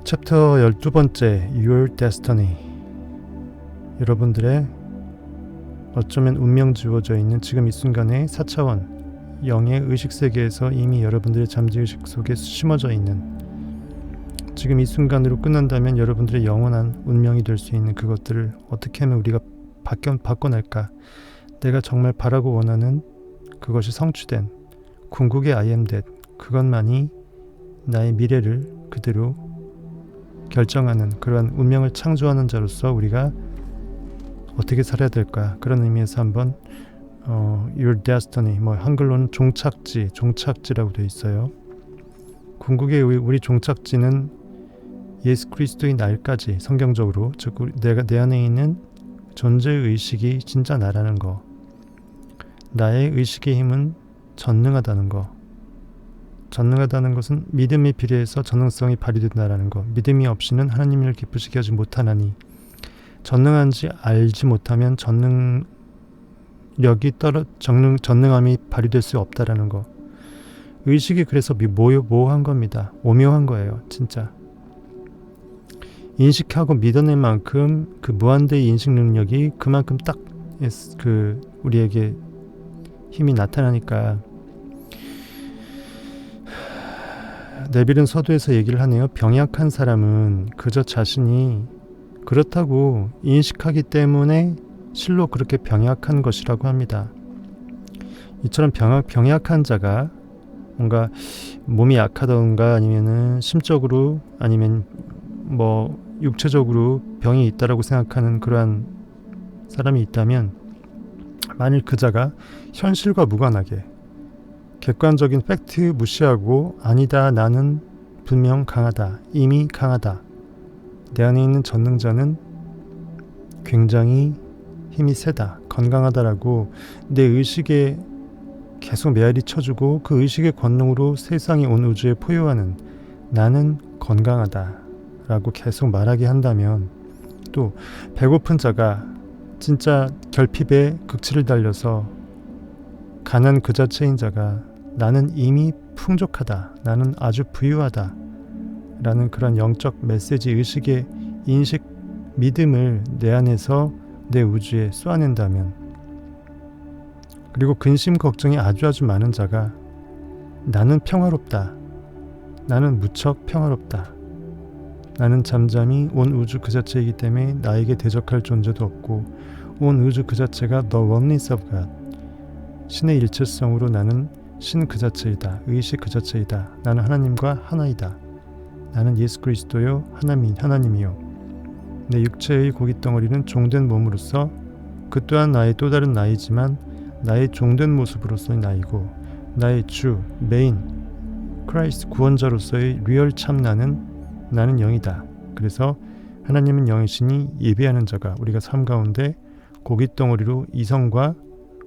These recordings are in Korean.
챕터 12번째 Your Destiny. 여러분들의 어쩌면 운명 지워져 있는 지금 이 순간의 4차원 영의 의식세계에서 이미 여러분들의 잠재의식 속에 심어져 있는, 지금 이 순간으로 끝난다면 여러분들의 영원한 운명이 될 수 있는 그것들을 어떻게 하면 우리가 바꿔낼까. 내가 정말 바라고 원하는 그것이 성취된 궁극의 I am that, 그것만이 나의 미래를 그대로 결정하는 그러한 운명을 창조하는 자로서 우리가 어떻게 살아야 될까. 그런 의미에서 한번 Your Destiny, 한글로는 종착지라고 되어 있어요. 궁극의 우리 종착지는 예수 그리스도의 날까지, 성경적으로 즉 내 안에 있는 존재의식이 진짜 나라는 거, 나의 의식의 힘은 전능하다는 거, 전능하다는 것은 믿음이 비례해서 전능성이 발휘된다라는 것. 믿음이 없이는 하나님을 기쁘시게 하지 못하나니, 전능한지 알지 못하면 전능함이 발휘될 수 없다라는 것. 의식이 그래서 모호한 겁니다. 오묘한 거예요, 진짜. 인식하고 믿어낼 만큼 그 무한대의 인식 능력이 그만큼 딱 우리에게 힘이 나타나니까. 네빌은 서두에서 얘기를 하네요. 병약한 사람은 그저 자신이 그렇다고 인식하기 때문에 실로 그렇게 병약한 것이라고 합니다. 이처럼 병약한 자가 뭔가 몸이 약하던가 아니면은 심적으로 아니면 육체적으로 병이 있다라고 생각하는 그러한 사람이 있다면, 만일 그 자가 현실과 무관하게 객관적인 팩트 무시하고 아니다, 나는 분명 강하다, 이미 강하다, 내 안에 있는 전능자는 굉장히 힘이 세다, 건강하다라고 내 의식에 계속 메아리 쳐주고 그 의식의 권능으로 세상이 온 우주에 포효하는 나는 건강하다 라고 계속 말하게 한다면, 또 배고픈 자가 진짜 결핍의 극치를 달려서 가난 그 자체인 자가 나는 이미 풍족하다, 나는 아주 부유하다 라는 그런 영적 메시지, 의식의 인식, 믿음을 내 안에서 내 우주에 쏘아낸다면, 그리고 근심 걱정이 아주 많은 자가 나는 평화롭다, 나는 무척 평화롭다, 나는 잠잠히 온 우주 그 자체이기 때문에 나에게 대적할 존재도 없고 온 우주 그 자체가 The Oneness of God, 신의 일체성으로 나는 신 그 자체이다, 의식 그 자체이다, 나는 하나님과 하나이다, 나는 예수 그리스도요 하나님이요, 내 육체의 고깃덩어리는 종된 몸으로서 그 또한 나의 또 다른 나이지만 나의 종된 모습으로서의 나이고, 나의 주, 메인, 크라이스트 구원자로서의 리얼 참 나는 영이다. 그래서 하나님은 영이시니 예배하는 자가 우리가 삶 가운데 고깃덩어리로 이성과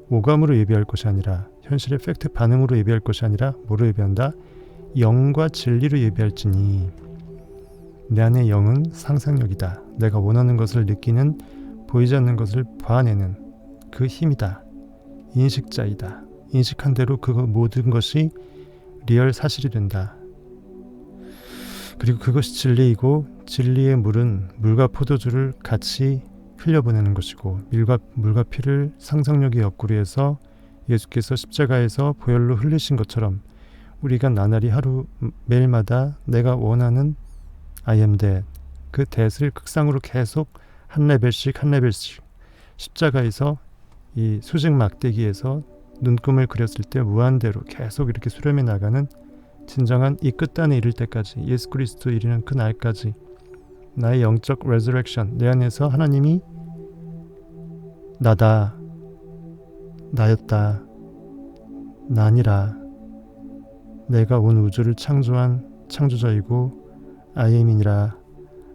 오감으로 예배할 것이 아니라, 현실의 팩트 반응으로 예배할 것이 아니라 뭐로 예배한다? 영과 진리로 예배할지니 내 안의 영은 상상력이다. 내가 원하는 것을 느끼는, 보이지 않는 것을 봐내는 그 힘이다. 인식자이다. 인식한 대로 그 모든 것이 리얼 사실이 된다. 그리고 그것이 진리이고, 진리의 물은 물과 포도주를 같이 흘려보내는 것이고, 물과 피를 상상력의 옆구리 해서 예수께서 십자가에서 보혈로 흘리신 것처럼 우리가 나날이 하루 매일마다 내가 원하는 I am that, 그 that을 극상으로 계속 한 레벨씩 십자가에서 이 수직 막대기에서 눈금을 그렸을 때 무한대로 계속 이렇게 수렴해 나가는 진정한 이 끝단에 이를 때까지, 예수 그리스도 이르는 그 날까지 나의 영적 레저렉션, 내 안에서 하나님이 나다, 나였다, 나니라, 내가 온 우주를 창조한 창조자이고 I am이니라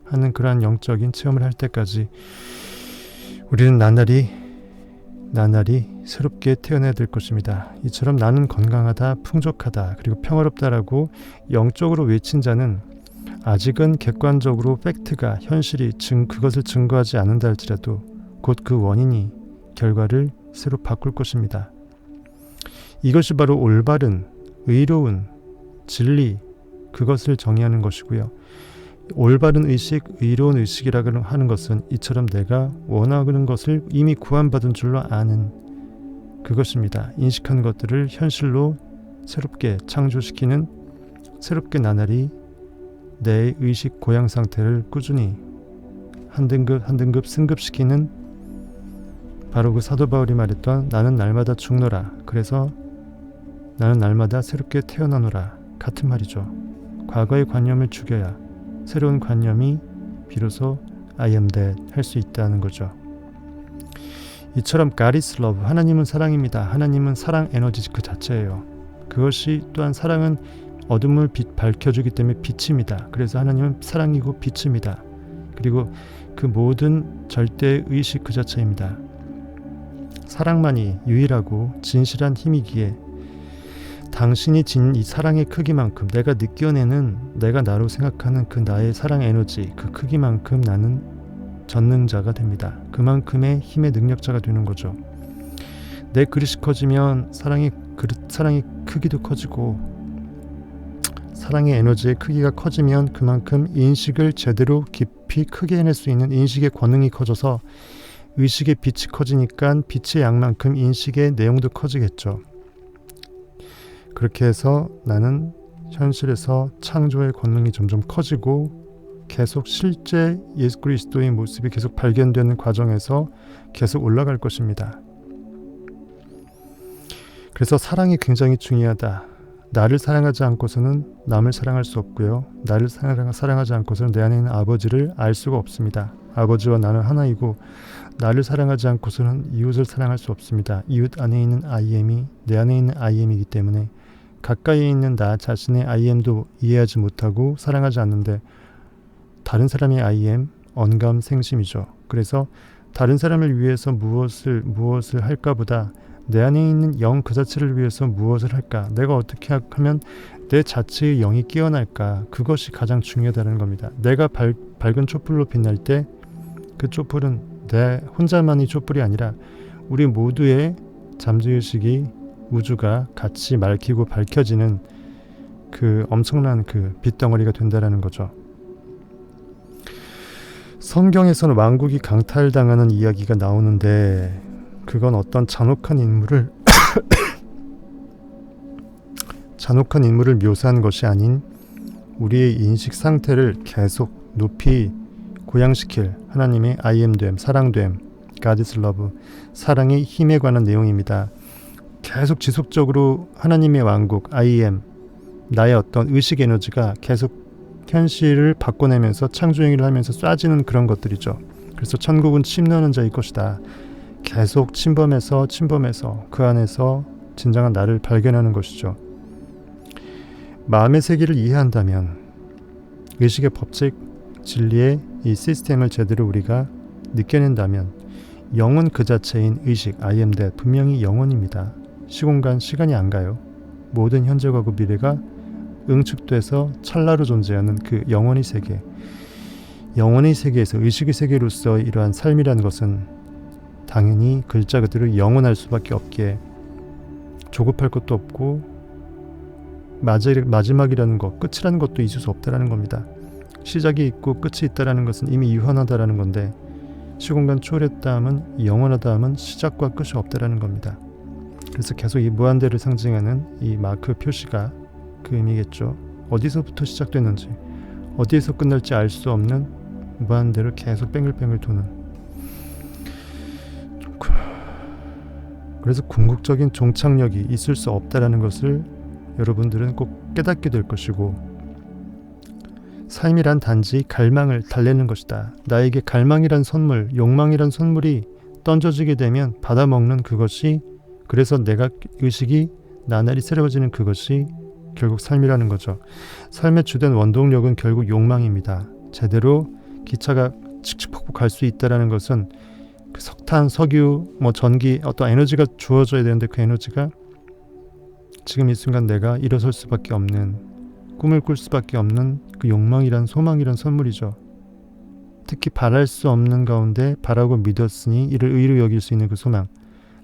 하는 그러한 영적인 체험을 할 때까지 우리는 나날이 새롭게 태어나야 될 것입니다. 이처럼 나는 건강하다, 풍족하다, 그리고 평화롭다라고 영적으로 외친 자는 아직은 객관적으로 팩트가, 현실이 그것을 증거하지 않는다 할지라도 곧 그 원인이 결과를 새로 바꿀 것입니다. 이것이 바로 올바른, 의로운 진리, 그것을 정의하는 것이고요. 올바른 의식, 의로운 의식이라고 하는 것은 이처럼 내가 원하는 것을 이미 구원받은 줄로 아는 그것입니다. 인식한 것들을 현실로 새롭게 창조시키는, 새롭게 나날이 내 의식 고양 상태를 꾸준히 한 등급 한 등급 승급시키는, 바로 그 사도 바울이 말했던 나는 날마다 죽노라, 그래서 나는 날마다 새롭게 태어나노라 같은 말이죠. 과거의 관념을 죽여야 새로운 관념이 비로소 I am that 할 수 있다는 거죠. 이처럼 God is love, 하나님은 사랑입니다. 하나님은 사랑 에너지 그 자체예요. 그것이 또한, 사랑은 어둠을 밝혀주기 때문에 빛입니다. 그래서 하나님은 사랑이고 빛입니다. 그리고 그 모든 절대 의식 그 자체입니다. 사랑만이 유일하고 진실한 힘이기에 당신이 진 이 사랑의 크기만큼, 내가 느껴내는, 내가 나로 생각하는 그 나의 사랑 에너지 그 크기만큼 나는 전능자가 됩니다. 그만큼의 힘의 능력자가 되는 거죠. 내 그릇이 커지면 사랑의 크기도 커지고, 사랑의 에너지의 크기가 커지면 그만큼 인식을 제대로 깊이 크게 해낼 수 있는 인식의 권능이 커져서 의식의 빛이 커지니까 빛의 양만큼 인식의 내용도 커지겠죠. 그렇게 해서 나는 현실에서 창조의 권능이 점점 커지고 계속 실제 예수 그리스도의 모습이 계속 발견되는 과정에서 계속 올라갈 것입니다. 그래서 사랑이 굉장히 중요하다. 나를 사랑하지 않고서는 남을 사랑할 수 없고요. 나를 사랑하지 않고서는 내 안에 있는 아버지를 알 수가 없습니다. 아버지와 나는 하나이고, 나를 사랑하지 않고서는 이웃을 사랑할 수 없습니다. 이웃 안에 있는 I am이 내 안에 있는 I am이기 때문에 가까이 있는 나 자신의 I am도 이해하지 못하고 사랑하지 않는데, 다른 사람의 I am, 언감생심이죠. 그래서 다른 사람을 위해서 무엇을 할까 보다 내 안에 있는 영 그 자체를 위해서 무엇을 할까, 내가 어떻게 하면 내 자체의 영이 깨어날까, 그것이 가장 중요하다는 겁니다. 내가 밝은 촛불로 빛날 때 그 촛불은 내 혼자만의 촛불이 아니라 우리 모두의 잠재의식이, 우주가 같이 맑히고 밝혀지는 그 엄청난 그 빛덩어리가 된다는 거죠. 성경에서는 왕국이 강탈당하는 이야기가 나오는데, 그건 어떤 잔혹한 인물을 묘사한 것이 아닌 우리의 인식 상태를 계속 높이 고양시킬 하나님의 I am 됨, 사랑됨, God is love, 사랑의 힘에 관한 내용입니다. 계속 지속적으로 하나님의 왕국, I am, 나의 어떤 의식 에너지가 계속 현실을 바꿔내면서 창조행위를 하면서 쏴지는 그런 것들이죠. 그래서 천국은 침노하는 자일 것이다. 계속 침범해서 그 안에서 진정한 나를 발견하는 것이죠. 마음의 세계를 이해한다면, 의식의 법칙, 진리의 이 시스템을 제대로 우리가 느껴낸다면, 영은 그 자체인 의식, I am that, 분명히 영원입니다. 시공간, 시간이 안 가요. 모든 현재, 과거, 미래가 응축돼서 찰나로 존재하는 그 영원의 세계, 영원의 세계에서 의식의 세계로서 이러한 삶이라는 것은 당연히 글자 그대로 영원할 수밖에 없기에 조급할 것도 없고, 마지막이라는 것, 끝이라는 것도 있을 수 없다라는 겁니다. 시작이 있고 끝이 있다라는 것은 이미 유한하다라는 건데, 시공간 초월했다 함은, 영원하다 함은 시작과 끝이 없다라는 겁니다. 그래서 계속 이 무한대를 상징하는 이 마크 표시가 그 의미겠죠. 어디서부터 시작됐는지, 어디에서 끝날지 알 수 없는 무한대를 계속 뱅글뱅글 도는. 그래서 궁극적인 종착역이 있을 수 없다라는 것을 여러분들은 꼭 깨닫게 될 것이고, 삶이란 단지 갈망을 달래는 것이다. 나에게 갈망이란 선물, 욕망이란 선물이 던져지게 되면 받아먹는 그것이, 그래서 내가 의식이 나날이 새로워지는 그것이 결국 삶이라는 거죠. 삶의 주된 원동력은 결국 욕망입니다. 제대로 기차가 칙칙폭폭 갈 수 있다라는 것은 그 석탄, 석유, 전기, 어떤 에너지가 주어져야 되는데, 그 에너지가 지금 이 순간 내가 일어설 수밖에 없는, 꿈을 꿀 수밖에 없는 그 욕망이란, 소망이란 선물이죠. 특히 바랄 수 없는 가운데 바라고 믿었으니 이를 의로 여길 수 있는 그 소망,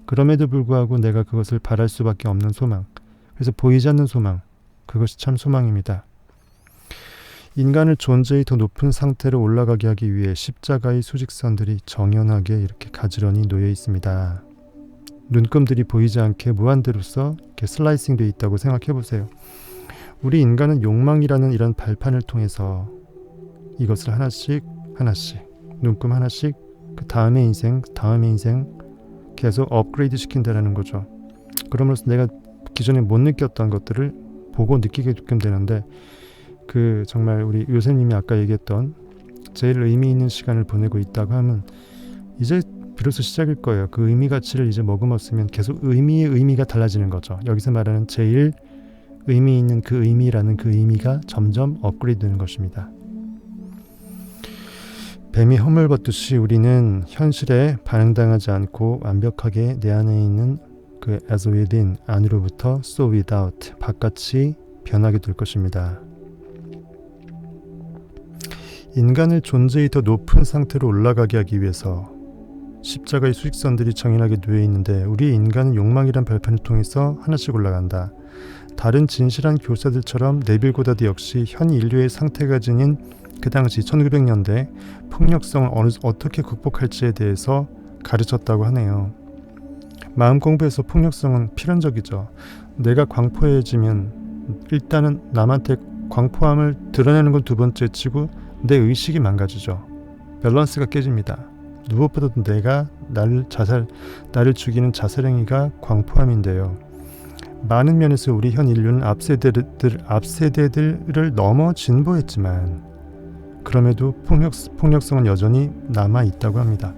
그럼에도 불구하고 내가 그것을 바랄 수밖에 없는 소망, 그래서 보이지 않는 소망, 그것이 참 소망입니다. 인간을 존재의 더 높은 상태로 올라가게 하기 위해 십자가의 수직선들이 정연하게 이렇게 가지런히 놓여 있습니다. 눈금들이 보이지 않게 무한대로서 이렇게 슬라이싱 되어 있다고 생각해 보세요. 우리 인간은 욕망이라는 이런 발판을 통해서 이것을 하나씩 눈금 하나씩 그 다음의 인생 계속 업그레이드 시킨다는 거죠. 그러면서 내가 기존에 못 느꼈던 것들을 보고 느끼게 되는데, 그 정말 우리 요셉님이 아까 얘기했던 제일 의미 있는 시간을 보내고 있다고 하면 이제 비로소 시작일 거예요. 그 의미 가치를 이제 머금었으면 계속 의미가 달라지는 거죠. 여기서 말하는 제일 의미 있는 그 의미라는 그 의미가 점점 업그레이드 되는 것입니다. 뱀이 허물 벗듯이 우리는 현실에 반응당하지 않고 완벽하게 내 안에 있는 그 as within, 안으로부터 so without, 바깥이 변하게 될 것입니다. 인간을 존재의 더 높은 상태로 올라가게 하기 위해서 십자가의 수직선들이 정연하게 놓여 있는데, 우리 인간은 욕망이란 발판을 통해서 하나씩 올라간다. 다른 진실한 교사들처럼 네빌 고다드 역시 현 인류의 상태가 지닌 그 당시 1900년대 폭력성을 어떻게 극복할지에 대해서 가르쳤다고 하네요. 마음 공부에서 폭력성은 필연적이죠. 내가 광포해지면 일단은 남한테 광포함을 드러내는 건 두 번째 치고 내 의식이 망가지죠. 밸런스가 깨집니다. 무엇보다도 나를 죽이는 자살행위가 광포함인데요. 많은 면에서 우리 현 인류는 앞세대들을 넘어 진보했지만 그럼에도 폭력성은 여전히 남아있다고 합니다.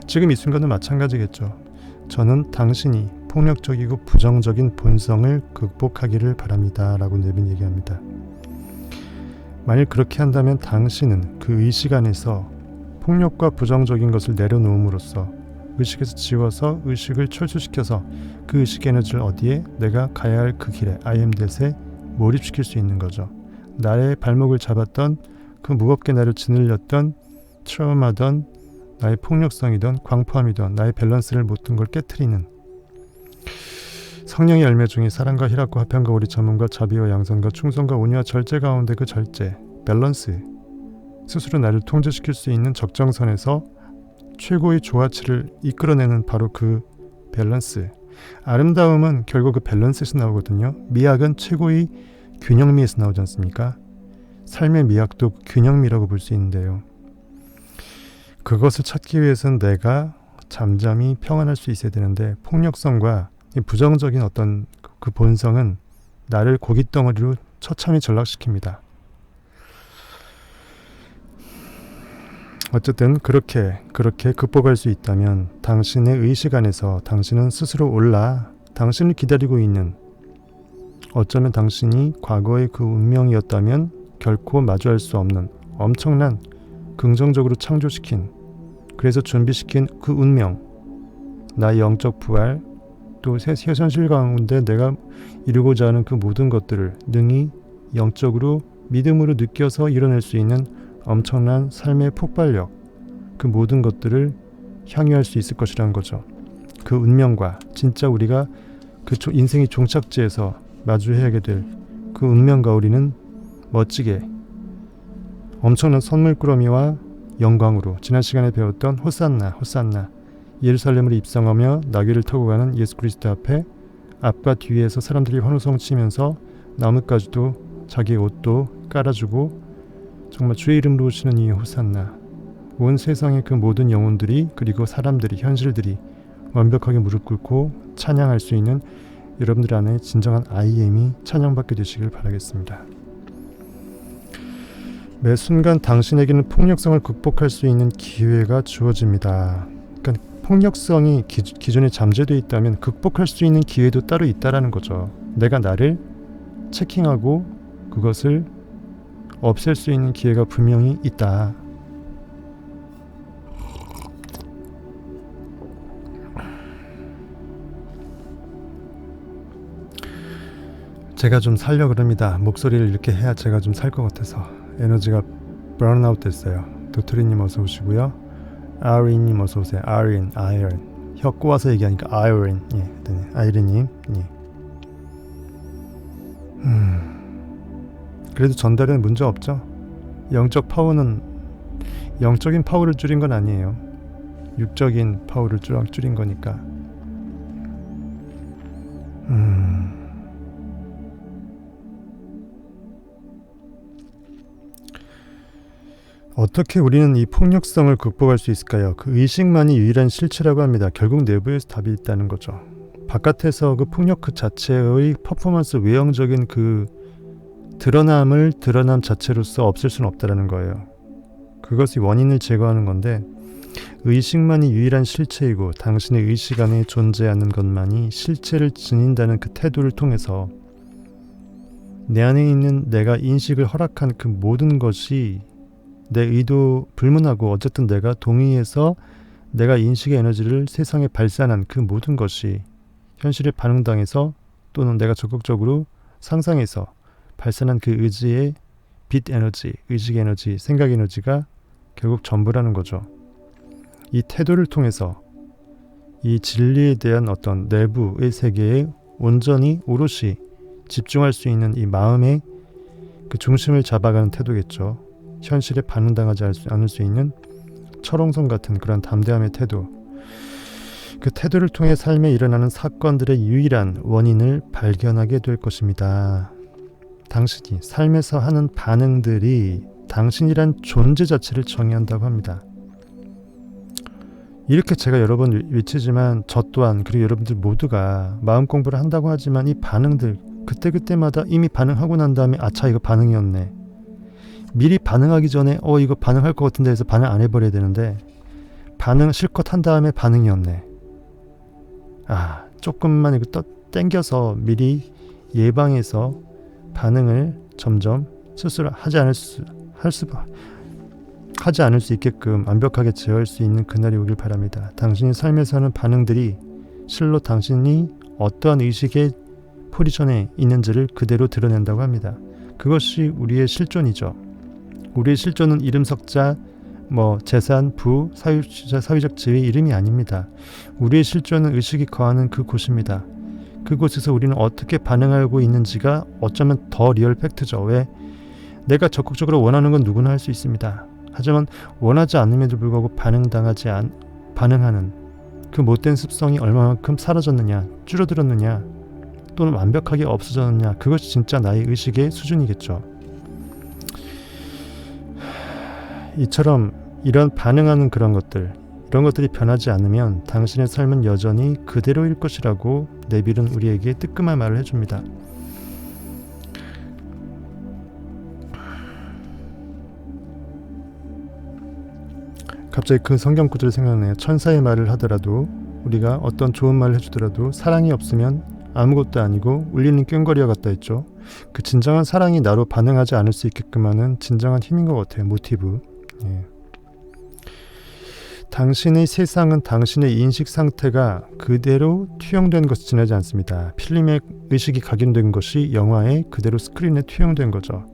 지금 이 순간도 마찬가지겠죠. 저는 당신이 폭력적이고 부정적인 본성을 극복하기를 바랍니다 라고 내빈 얘기합니다. 만일 그렇게 한다면 당신은 그 의식 안에서 폭력과 부정적인 것을 내려놓음으로써 의식에서 지워서 의식을 철수시켜서 그 의식 에너지를 어디에? 내가 가야 할 그 길에 I am that에 몰입시킬 수 있는 거죠. 나의 발목을 잡았던 그 무겁게 나를 짓눌렸던 트라우마던 나의 폭력성이던 광포함이던 나의 밸런스를 모든 걸 깨트리는 성령의 열매 중에 사랑과 희락과 화평과 오리 자문과 자비와 양선과 충성과 온유와 절제 가운데 그 절제, 밸런스, 스스로 나를 통제시킬 수 있는 적정선에서 최고의 조화치를 이끌어내는 바로 그 밸런스. 아름다움은 결국 그 밸런스에서 나오거든요. 미학은 최고의 균형미에서 나오지 않습니까? 삶의 미학도 균형미라고 볼 수 있는데요. 그것을 찾기 위해서는 내가 잠잠히 평안할 수 있어야 되는데, 폭력성과 이 부정적인 어떤 그 본성은 나를 고깃덩어리로 처참히 전락시킵니다. 어쨌든 그렇게 극복할 수 있다면 당신의 의식 안에서 당신은 스스로 올라 당신을 기다리고 있는, 어쩌면 당신이 과거의 그 운명이었다면 결코 마주할 수 없는 엄청난 긍정적으로 창조시킨, 그래서 준비시킨 그 운명, 나의 영적 부활, 또 현실 가운데 내가 이루고자 하는 그 모든 것들을 능히 영적으로 믿음으로 느껴서 이뤄낼 수 있는 엄청난 삶의 폭발력, 그 모든 것들을 향유할 수 있을 것이라는 거죠. 그 운명과 진짜 우리가 그 인생의 종착지에서 마주해야 될 그 운명과 우리는 멋지게 엄청난 선물꾸러미와 영광으로 지난 시간에 배웠던 호산나 예루살렘으로 입성하며 나귀를 타고 가는 예수 그리스도 앞과 뒤에서 사람들이 환호성 치면서 나뭇가지도 자기의 옷도 깔아주고 정말 주의 이름으로 오시는 이 호산나, 온 세상의 그 모든 영혼들이 그리고 사람들이 현실들이 완벽하게 무릎 꿇고 찬양할 수 있는 여러분들 안에 진정한 IM이 찬양받게 되시길 바라겠습니다. 매 순간 당신에게는 폭력성을 극복할 수 있는 기회가 주어집니다. 그러니까 폭력성이 기존에 잠재되어 있다면 극복할 수 있는 기회도 따로 있다라는 거죠. 내가 나를 체킹하고 그것을 없앨 수 있는 기회가 분명히 있다. 제가 좀 살려 그럽니다. 목소리를 이렇게 해야 제가 좀 살 것 같아서 에너지가 브라운아웃 됐어요. 도토리님 어서 오시고요. 아이린님 어서 오세요. 아이린 혀 꼬아서 얘기하니까 아이린, 네, 아이린님, 그래도 전달에는 문제 없죠? 영적 파워는 영적인 파워를 줄인 건 아니에요. 육적인 파워를 줄인 거니까. 어떻게 우리는 이 폭력성을 극복할 수 있을까요? 그 의식만이 유일한 실체라고 합니다. 결국 내부에서 답이 있다는 거죠. 바깥에서 그 폭력 그 자체의 퍼포먼스 외형적인 그 드러남을 드러남 자체로서 없앨 수는 없다는 거예요. 그것이 원인을 제거하는 건데 의식만이 유일한 실체이고 당신의 의식 안에 존재하는 것만이 실체를 지닌다는 그 태도를 통해서 내 안에 있는 내가 인식을 허락한 그 모든 것이 내 의도 불문하고 어쨌든 내가 동의해서 내가 인식의 에너지를 세상에 발산한 그 모든 것이 현실에 반응당해서 또는 내가 적극적으로 상상해서 발산한 그 의지의 빛 에너지, 의식 에너지, 생각 에너지가 결국 전부라는 거죠. 이 태도를 통해서 이 진리에 대한 어떤 내부의 세계에 온전히 오롯이 집중할 수 있는 이 마음의 그 중심을 잡아가는 태도겠죠. 현실에 반응당하지 않을 수 있는 철옹성 같은 그런 담대함의 태도. 그 태도를 통해 삶에 일어나는 사건들의 유일한 원인을 발견하게 될 것입니다. 당신이 삶에서 하는 반응들이 당신이란 존재 자체를 정의한다고 합니다. 이렇게 제가 여러 번 외치지만 저 또한 그리고 여러분들 모두가 마음 공부를 한다고 하지만 이 반응들 그때그때마다 이미 반응하고 난 다음에 아차 이거 반응이었네. 미리 반응하기 전에 이거 반응할 것 같은데 해서 반응 안 해버려야 되는데 반응 실컷 한 다음에 반응이었네. 조금만 이거 땡겨서 미리 예방해서 반응을 점점 스스로 하지 않을 수 있게끔 완벽하게 제어할 수 있는 그날이 오길 바랍니다. 당신의 삶에서 하는 반응들이 실로 당신이 어떠한 의식의 포지션에 있는지를 그대로 드러낸다고 합니다. 그것이 우리의 실존이죠. 우리의 실존은 이름 석자, 재산, 부, 사회적 지위 이름이 아닙니다. 우리의 실존은 의식이 거하는 그곳입니다. 그곳에서 우리는 어떻게 반응하고 있는지가 어쩌면 더 리얼 팩트죠. 왜? 내가 적극적으로 원하는 건 누구나 할 수 있습니다. 하지만 원하지 않음에도 불구하고 반응하는 그 못된 습성이 얼마만큼 사라졌느냐, 줄어들었느냐, 또는 완벽하게 없어졌느냐, 그것이 진짜 나의 의식의 수준이겠죠. 이처럼 이런 반응하는 이런 것들이 변하지 않으면 당신의 삶은 여전히 그대로일 것이라고 네빌은 우리에게 뜨끔한 말을 해줍니다. 갑자기 그 성경 구절이 생각나요. 천사의 말을 하더라도 우리가 어떤 좋은 말을 해주더라도 사랑이 없으면 아무것도 아니고 울리는 꽹과리와 같다 했죠. 그 진정한 사랑이 나로 반응하지 않을 수 있게끔 하는 진정한 힘인 것 같아요. 모티브. 당신의 세상은 당신의 인식 상태가 그대로 투영된 것이 지나지 않습니다. 필름에 의식이 각인된 것이 영화에 그대로 스크린에 투영된 거죠.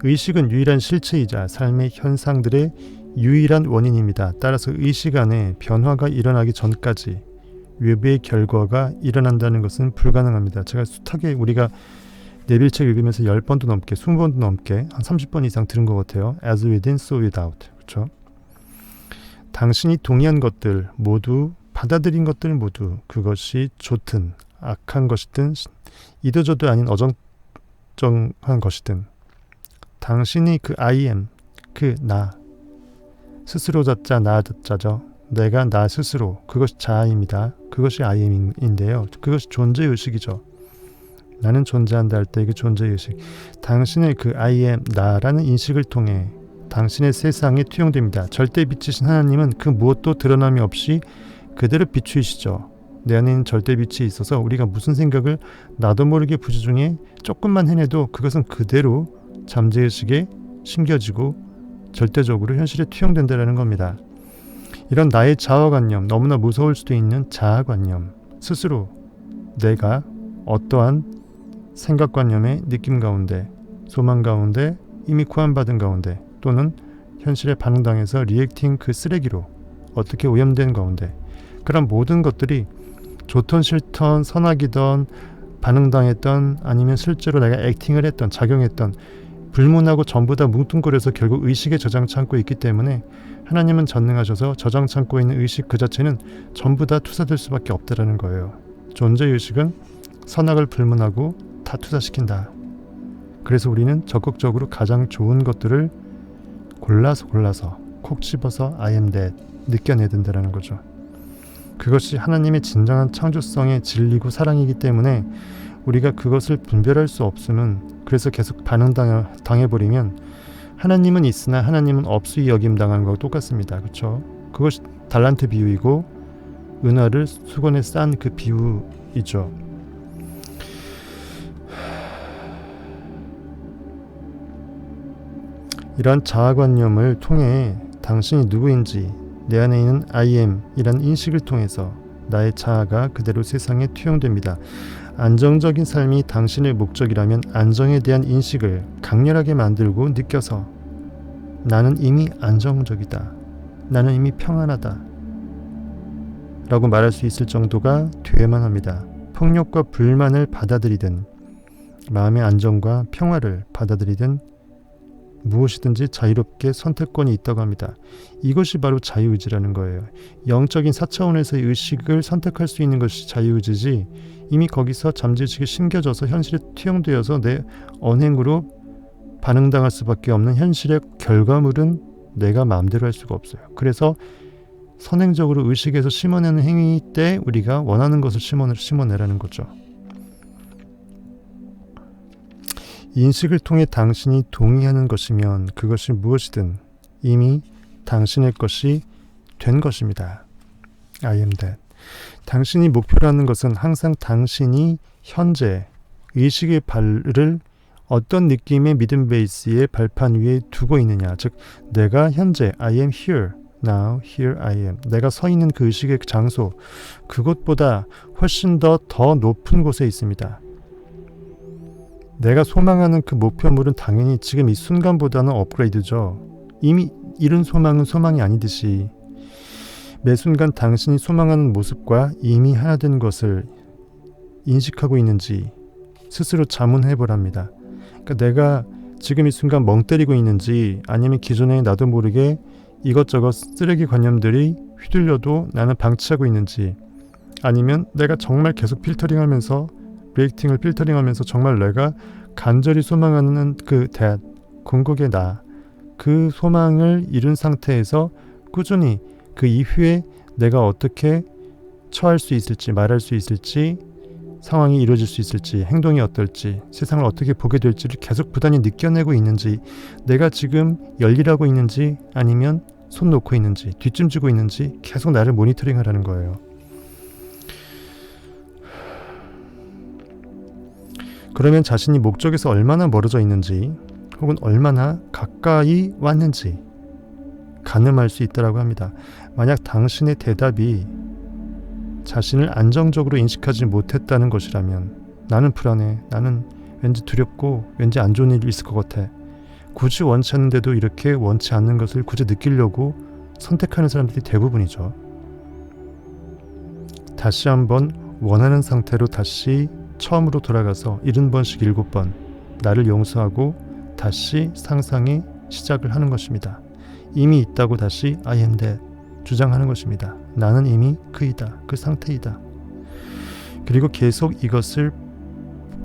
의식은 유일한 실체이자 삶의 현상들의 유일한 원인입니다. 따라서 의식 안에 변화가 일어나기 전까지 외부의 결과가 일어난다는 것은 불가능합니다. 제가 숱하게 우리가 네빌 책 읽으면서 10번도 넘게 20번도 넘게 한 30번 이상 들은 것 같아요. As within, so without. 그렇죠? 당신이 동의한 것들 모두, 받아들인 것들 모두, 그것이 좋든 악한 것이든 이도저도 아닌 어정쩡한 것이든 당신이 그 I am, 그 나 스스로 자자 나 자자죠. 내가 나 스스로, 그것이 자아입니다. 그것이 I am인데요. 그것이 존재의식이죠. 나는 존재한다 할 때 그 존재의식, 당신의 그 I am, 나라는 인식을 통해 당신의 세상에 투영됩니다. 절대 빛이신 하나님은 그 무엇도 드러남이 없이 그대로 비추이시죠. 내 안에는 절대 빛이 있어서 우리가 무슨 생각을 나도 모르게 부지중에 조금만 해내도 그것은 그대로 잠재의식에 심겨지고 절대적으로 현실에 투영된다는 겁니다. 이런 나의 자아관념, 너무나 무서울 수도 있는 자아관념, 스스로 내가 어떠한 생각관념의 느낌 가운데, 소망 가운데, 이미 구원받은 가운데, 또는 현실에 반응당해서 리액팅 그 쓰레기로 어떻게 오염된 가운데, 그런 모든 것들이 좋던 싫던 선악이던 반응당했던 아니면 실제로 내가 액팅을 했던, 작용했던 불문하고 전부 다 뭉뚱그려서 결국 의식에 저장 참고 있기 때문에 하나님은 전능하셔서 저장 참고 있는 의식 그 자체는 전부 다 투사될 수밖에 없다라는 거예요. 존재의식은 선악을 불문하고 다 투사시킨다. 그래서 우리는 적극적으로 가장 좋은 것들을 골라서 콕 집어서 I am that 느껴내야 된다는 거죠. 그것이 하나님의 진정한 창조성의 진리고 사랑이기 때문에 우리가 그것을 분별할 수 없으면, 그래서 계속 반응당해버리면 하나님은 있으나 하나님은 없이 여김당하는 거와 똑같습니다. 그렇죠? 그것이 달란트 비유이고 은화를 수건에 싼 그 비유이죠. 이러한 자아관념을 통해 당신이 누구인지, 내 안에 있는 I am 이란 인식을 통해서 나의 자아가 그대로 세상에 투영됩니다. 안정적인 삶이 당신의 목적이라면 안정에 대한 인식을 강렬하게 만들고 느껴서 나는 이미 안정적이다, 나는 이미 평안하다 라고 말할 수 있을 정도가 되어야만 합니다. 폭력과 불만을 받아들이든 마음의 안정과 평화를 받아들이든 무엇이든지 자유롭게 선택권이 있다고 합니다. 이것이 바로 자유의지라는 거예요. 영적인 4차원에서의 의식을 선택할 수 있는 것이 자유의지지, 이미 거기서 잠재의식에 심겨져서 현실에 투영되어서 내 언행으로 반응당할 수밖에 없는 현실의 결과물은 내가 마음대로 할 수가 없어요. 그래서 선행적으로 의식에서 심어내는 행위 때 우리가 원하는 것을 심어내라는 거죠. 인식을 통해 당신이 동의하는 것이면 그것이 무엇이든 이미 당신의 것이 된 것입니다. I am that. 당신이 목표라는 것은 항상 당신이 현재 의식의 발을 어떤 느낌의 믿음 베이스의 발판 위에 두고 있느냐, 즉 내가 현재 I am here, now, here I am, 내가 서 있는 그 의식의 장소, 그것보다 훨씬 더 높은 곳에 있습니다. 내가 소망하는 그 목표물은 당연히 지금 이 순간보다는 업그레이드죠. 이미 이룬 소망은 소망이 아니듯이 매 순간 당신이 소망하는 모습과 이미 하나 된 것을 인식하고 있는지 스스로 자문해보랍니다. 그러니까 내가 지금 이 순간 멍 때리고 있는지, 아니면 기존에 나도 모르게 이것저것 쓰레기 관념들이 휘둘려도 나는 방치하고 있는지, 아니면 내가 정말 계속 필터링하면서 리액팅을 필터링하면서 정말 내가 간절히 소망하는 그 that, 궁극의 나, 그 소망을 이룬 상태에서 꾸준히 그 이후에 내가 어떻게 처할 수 있을지, 말할 수 있을지, 상황이 이루어질 수 있을지, 행동이 어떨지, 세상을 어떻게 보게 될지를 계속 부단히 느껴내고 있는지, 내가 지금 열일하고 있는지 아니면 손 놓고 있는지, 뒷짐지고 있는지 계속 나를 모니터링하라는 거예요. 그러면 자신이 목적에서 얼마나 멀어져 있는지 혹은 얼마나 가까이 왔는지 가늠할 수 있다고 합니다. 만약 당신의 대답이 자신을 안정적으로 인식하지 못했다는 것이라면, 나는 불안해, 나는 왠지 두렵고 왠지 안 좋은 일이 있을 것 같아, 굳이 원치 않는데도 이렇게 원치 않는 것을 굳이 느끼려고 선택하는 사람들이 대부분이죠. 다시 한번 원하는 상태로 다시 처음으로 돌아가서 70번씩 7번 나를 용서하고 다시 상상의 시작을 하는 것입니다. 이미 있다고 다시 I am that 주장하는 것입니다. 나는 이미 그이다, 그 상태이다. 그리고 계속 이것을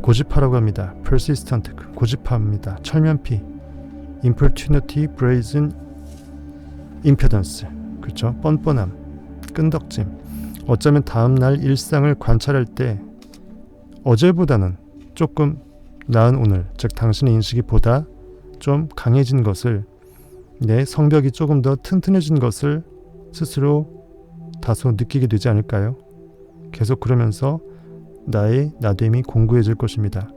고집하라고 합니다. persistent, 고집합니다. 철면피, importunity, brazen impudence, 그렇죠? 뻔뻔함, 끈덕짐. 어쩌면 다음날 일상을 관찰할 때 어제보다는 조금 나은 오늘, 즉 당신의 인식이 보다 좀 강해진 것을, 내 성벽이 조금 더 튼튼해진 것을 스스로 다소 느끼게 되지 않을까요? 계속 그러면서 나의 나됨이 공고해질 것입니다.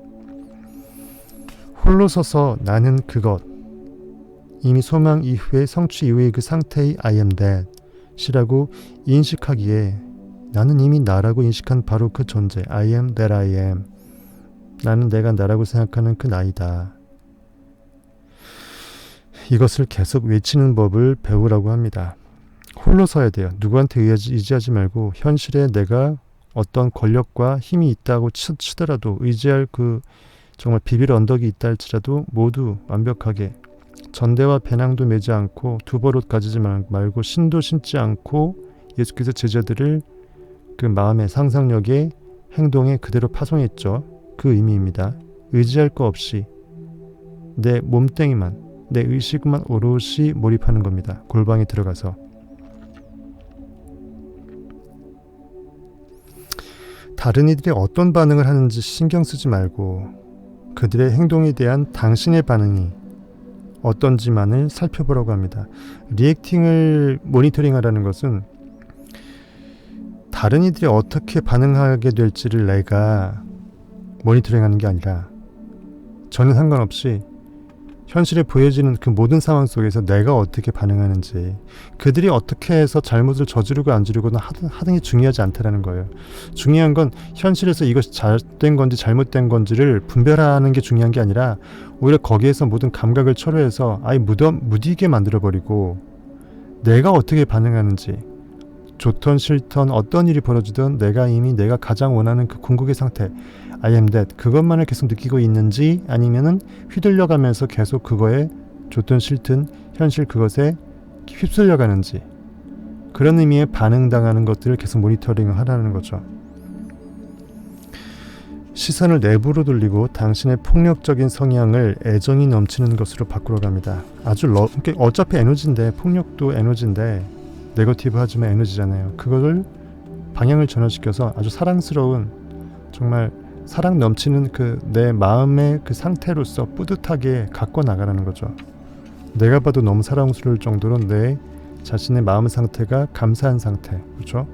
홀로 서서 나는 그것, 이미 소망 이후에 성취 이후의 그 상태의 I am that 이라고 인식하기에, 나는 이미 나라고 인식한 바로 그 존재, I am that I am, 나는 내가 나라고 생각하는 그 나이다. 이것을 계속 외치는 법을 배우라고 합니다. 홀로 서야 돼요. 누구한테 의지하지 말고 현실에 내가 어떤 권력과 힘이 있다고 치더라도 의지할 그 정말 비빌 언덕이 있다 할지라도 모두 완벽하게 전대와 배낭도 매지 않고 두벌옷 가지지 말고 신도 신지 않고 예수께서 제자들을 그 마음의 상상력에 행동에 그대로 파송했죠. 그 의미입니다. 의지할 거 없이 내 몸뚱이만, 내 의식만 오롯이 몰입하는 겁니다. 골방에 들어가서. 다른 이들이 어떤 반응을 하는지 신경 쓰지 말고 그들의 행동에 대한 당신의 반응이 어떤지만을 살펴보라고 합니다. 리액팅을 모니터링하라는 것은 다른 이들이 어떻게 반응하게 될지를 내가 모니터링하는 게 아니라 전혀 상관없이 현실에 보여지는 그 모든 상황 속에서 내가 어떻게 반응하는지, 그들이 어떻게 해서 잘못을 저지르고 안 저지르고는 하는 게 중요하지 않다라는 거예요. 중요한 건 현실에서 이것이 잘된 건지 잘못된 건지를 분별하는 게 중요한 게 아니라 오히려 거기에서 모든 감각을 철회해서 아예 무디게 만들어버리고 내가 어떻게 반응하는지, 좋던 싫던 어떤 일이 벌어지든 내가 가장 원하는 그 궁극의 상태, I am that, 그것만을 계속 느끼고 있는지 아니면은 휘둘려가면서 계속 그거에 좋든 싫든 현실 그것에 휩쓸려가는지, 그런 의미의 반응당하는 것들을 계속 모니터링을 하라는 거죠. 시선을 내부로 돌리고 당신의 폭력적인 성향을 애정이 넘치는 것으로 바꾸러 갑니다. 어차피 에너지인데, 폭력도 에너지인데 네거티브 하지만 에너지잖아요. 그거를 방향을 전환시켜서 아주 사랑스러운, 정말 사랑 넘치는 그 내 마음의 그 상태로서 뿌듯하게 갖고 나가라는 거죠. 내가 봐도 너무 사랑스러울 정도로 내 자신의 마음 상태가 감사한 상태, 그렇죠?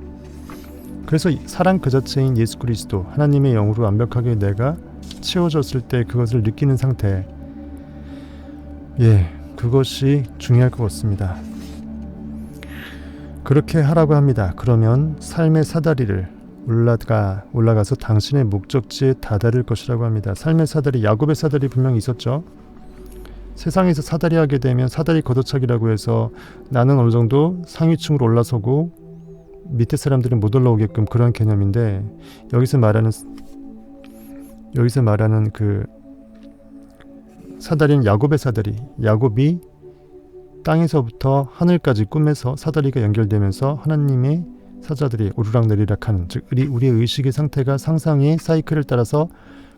그래서 사랑 그 자체인 예수 그리스도, 하나님의 영으로 완벽하게 내가 채워졌을 때 그것을 느끼는 상태, 그것이 중요할 것 같습니다. 그렇게 하라고 합니다. 그러면 삶의 사다리를 올라가서 당신의 목적지에 다다를 것이라고 합니다. 삶의 사다리, 야곱의 사다리 분명히 있었죠. 세상에서 사다리 하게 되면 사다리 걷어차기라고 해서 나는 어느 정도 상위층으로 올라서고 밑에 사람들은 못 올라오게끔 그런 개념인데, 여기서 말하는 그 사다리는 야곱의 사다리, 야곱이 땅에서부터 하늘까지 꿈에서 사다리가 연결되면서 하나님의 사자들이 오르락내리락하는, 즉 우리의 의식의 상태가 상상의 사이클을 따라서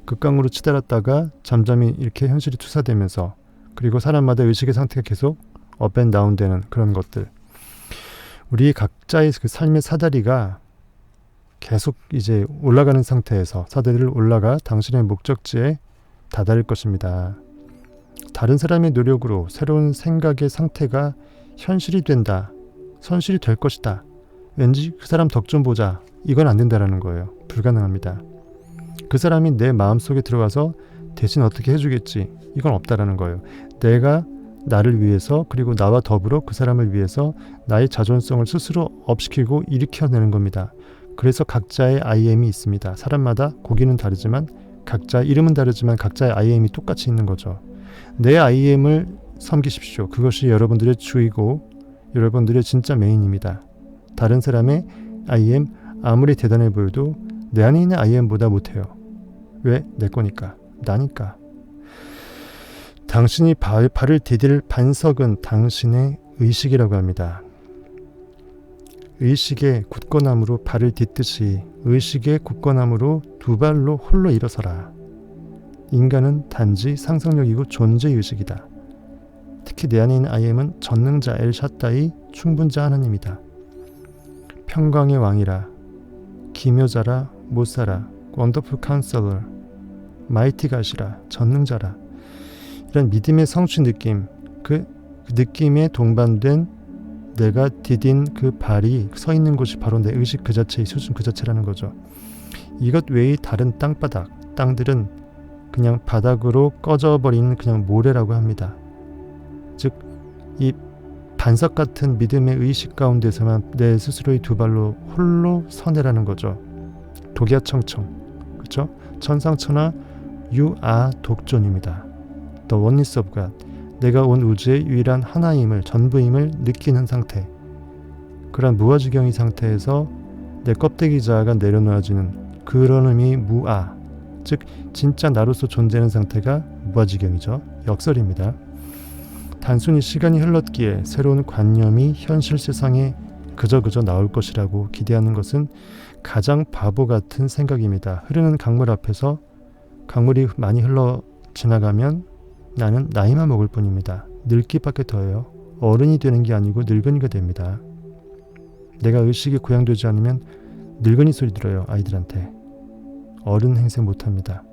극강으로 치달았다가 잠잠히 이렇게 현실이 투사되면서, 그리고 사람마다 의식의 상태가 계속 업 앤 다운 되는 그런 것들, 우리 각자의 그 삶의 사다리가 계속 이제 올라가는 상태에서 사다리를 올라가 당신의 목적지에 다다를 것입니다. 다른 사람의 노력으로 새로운 생각의 상태가 현실이 된다, 선실이 될 것이다, 왠지 그 사람 덕 좀 보자, 이건 안 된다라는 거예요. 불가능합니다. 그 사람이 내 마음속에 들어가서 대신 어떻게 해주겠지, 이건 없다라는 거예요. 내가 나를 위해서, 그리고 나와 더불어 그 사람을 위해서 나의 자존성을 스스로 업시키고 일으켜내는 겁니다. 그래서 각자의 IM이 있습니다. 사람마다 고기는 다르지만, 각자 이름은 다르지만 각자의 IM이 똑같이 있는 거죠. 내 IM을 섬기십시오. 그것이 여러분들의 주이고 여러분들의 진짜 메인입니다. 다른 사람의 IM 아무리 대단해 보여도 내 안에 있는 IM보다 못해요. 왜? 내 거니까, 나니까. 당신이 발을 디딜 반석은 당신의 의식이라고 합니다. 의식의 굳건함으로 발을 딛듯이 의식의 굳건함으로 두 발로 홀로 일어서라. 인간은 단지 상상력이고 존재의식이다. 특히 내 안에 있는 IM은 전능자 엘샤다이, 충분자 하나님이다. 평강의 왕이라, 기묘자라, 못사라, 원더풀 카운셀러, 마이티 갓이라, 전능자라. 이런 믿음의 성취 느낌, 그 느낌에 동반된 내가 디딘 그 발이 서 있는 곳이 바로 내 의식 그 자체의 수준 그 자체라는 거죠. 이것 외의 다른 땅들은 그냥 바닥으로 꺼져버린 그냥 모래라고 합니다. 즉 이 반석 같은 믿음의 의식 가운데서만 내 스스로의 두 발로 홀로 서내라는 거죠. 독야청청, 그렇죠? 천상천하 유아 독존입니다. The oneness of God, 내가 온 우주의 유일한 하나임을, 전부임을 느끼는 상태, 그런 무아지경의 상태에서 내 껍데기 자아가 내려놓아지는 그런 의미의 무아, 즉 진짜 나로서 존재하는 상태가 무아지경이죠. 역설입니다. 단순히 시간이 흘렀기에 새로운 관념이 현실 세상에 그저 나올 것이라고 기대하는 것은 가장 바보 같은 생각입니다. 흐르는 강물 앞에서 강물이 많이 흘러 지나가면 나는 나이만 먹을 뿐입니다. 늙기밖에 더해요. 어른이 되는 게 아니고 늙은이가 됩니다. 내가 의식이 고양되지 않으면 늙은이 소리 들어요. 아이들한테. 어른 행세 못합니다.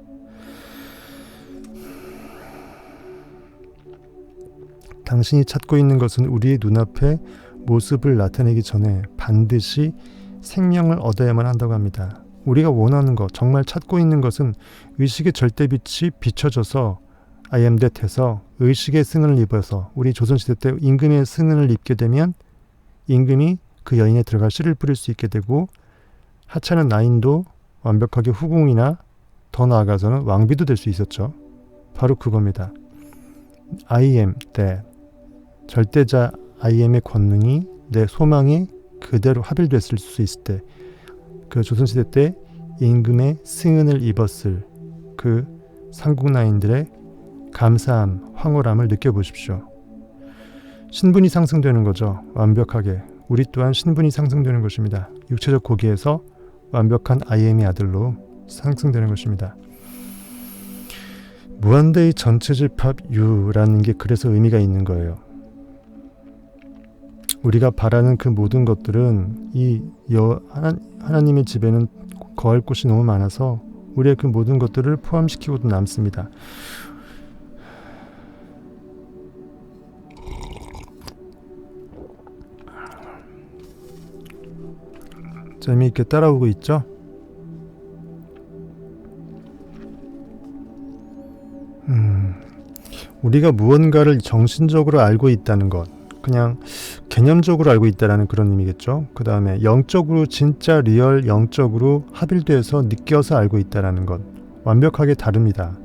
당신이 찾고 있는 것은 우리의 눈앞에 모습을 나타내기 전에 반드시 생명을 얻어야만 한다고 합니다. 우리가 원하는 것, 정말 찾고 있는 것은 의식의 절대빛이 비춰져서 I am that 해서 의식의 승은을 입어서 우리 조선시대 때 임금의 승은을 입게 되면 임금이 그 여인에 들어갈 씨를 뿌릴 수 있게 되고 하찮은 나인도 완벽하게 후궁이나 더 나아가서는 왕비도 될 수 있었죠. 바로 그겁니다. I am that. 절대자 I am의 권능이 내 소망에 그대로 합일됐을 수 있을 때 그 조선시대 때 임금의 승은을 입었을 그 상국나인들의 감사함, 황홀함을 느껴보십시오. 신분이 상승되는 거죠. 완벽하게. 우리 또한 신분이 상승되는 것입니다. 육체적 고기에서 완벽한 I am의 아들로 상승되는 것입니다. 무한대의 전체 집합 U라는 게 그래서 의미가 있는 거예요. 우리가 바라는 그 모든 것들은 하나님의 집에는 거할 곳이 너무 많아서 우리의 그 모든 것들을 포함시키고도 남습니다. 재미있게 따라오고 있죠? 우리가 무언가를 정신적으로 알고 있다는 것, 그냥 개념적으로 알고 있다는 그런 의미겠죠. 그 다음에 영적으로 진짜 리얼 영적으로 합일돼서 느껴서 알고 있다는 것, 완벽하게 다릅니다.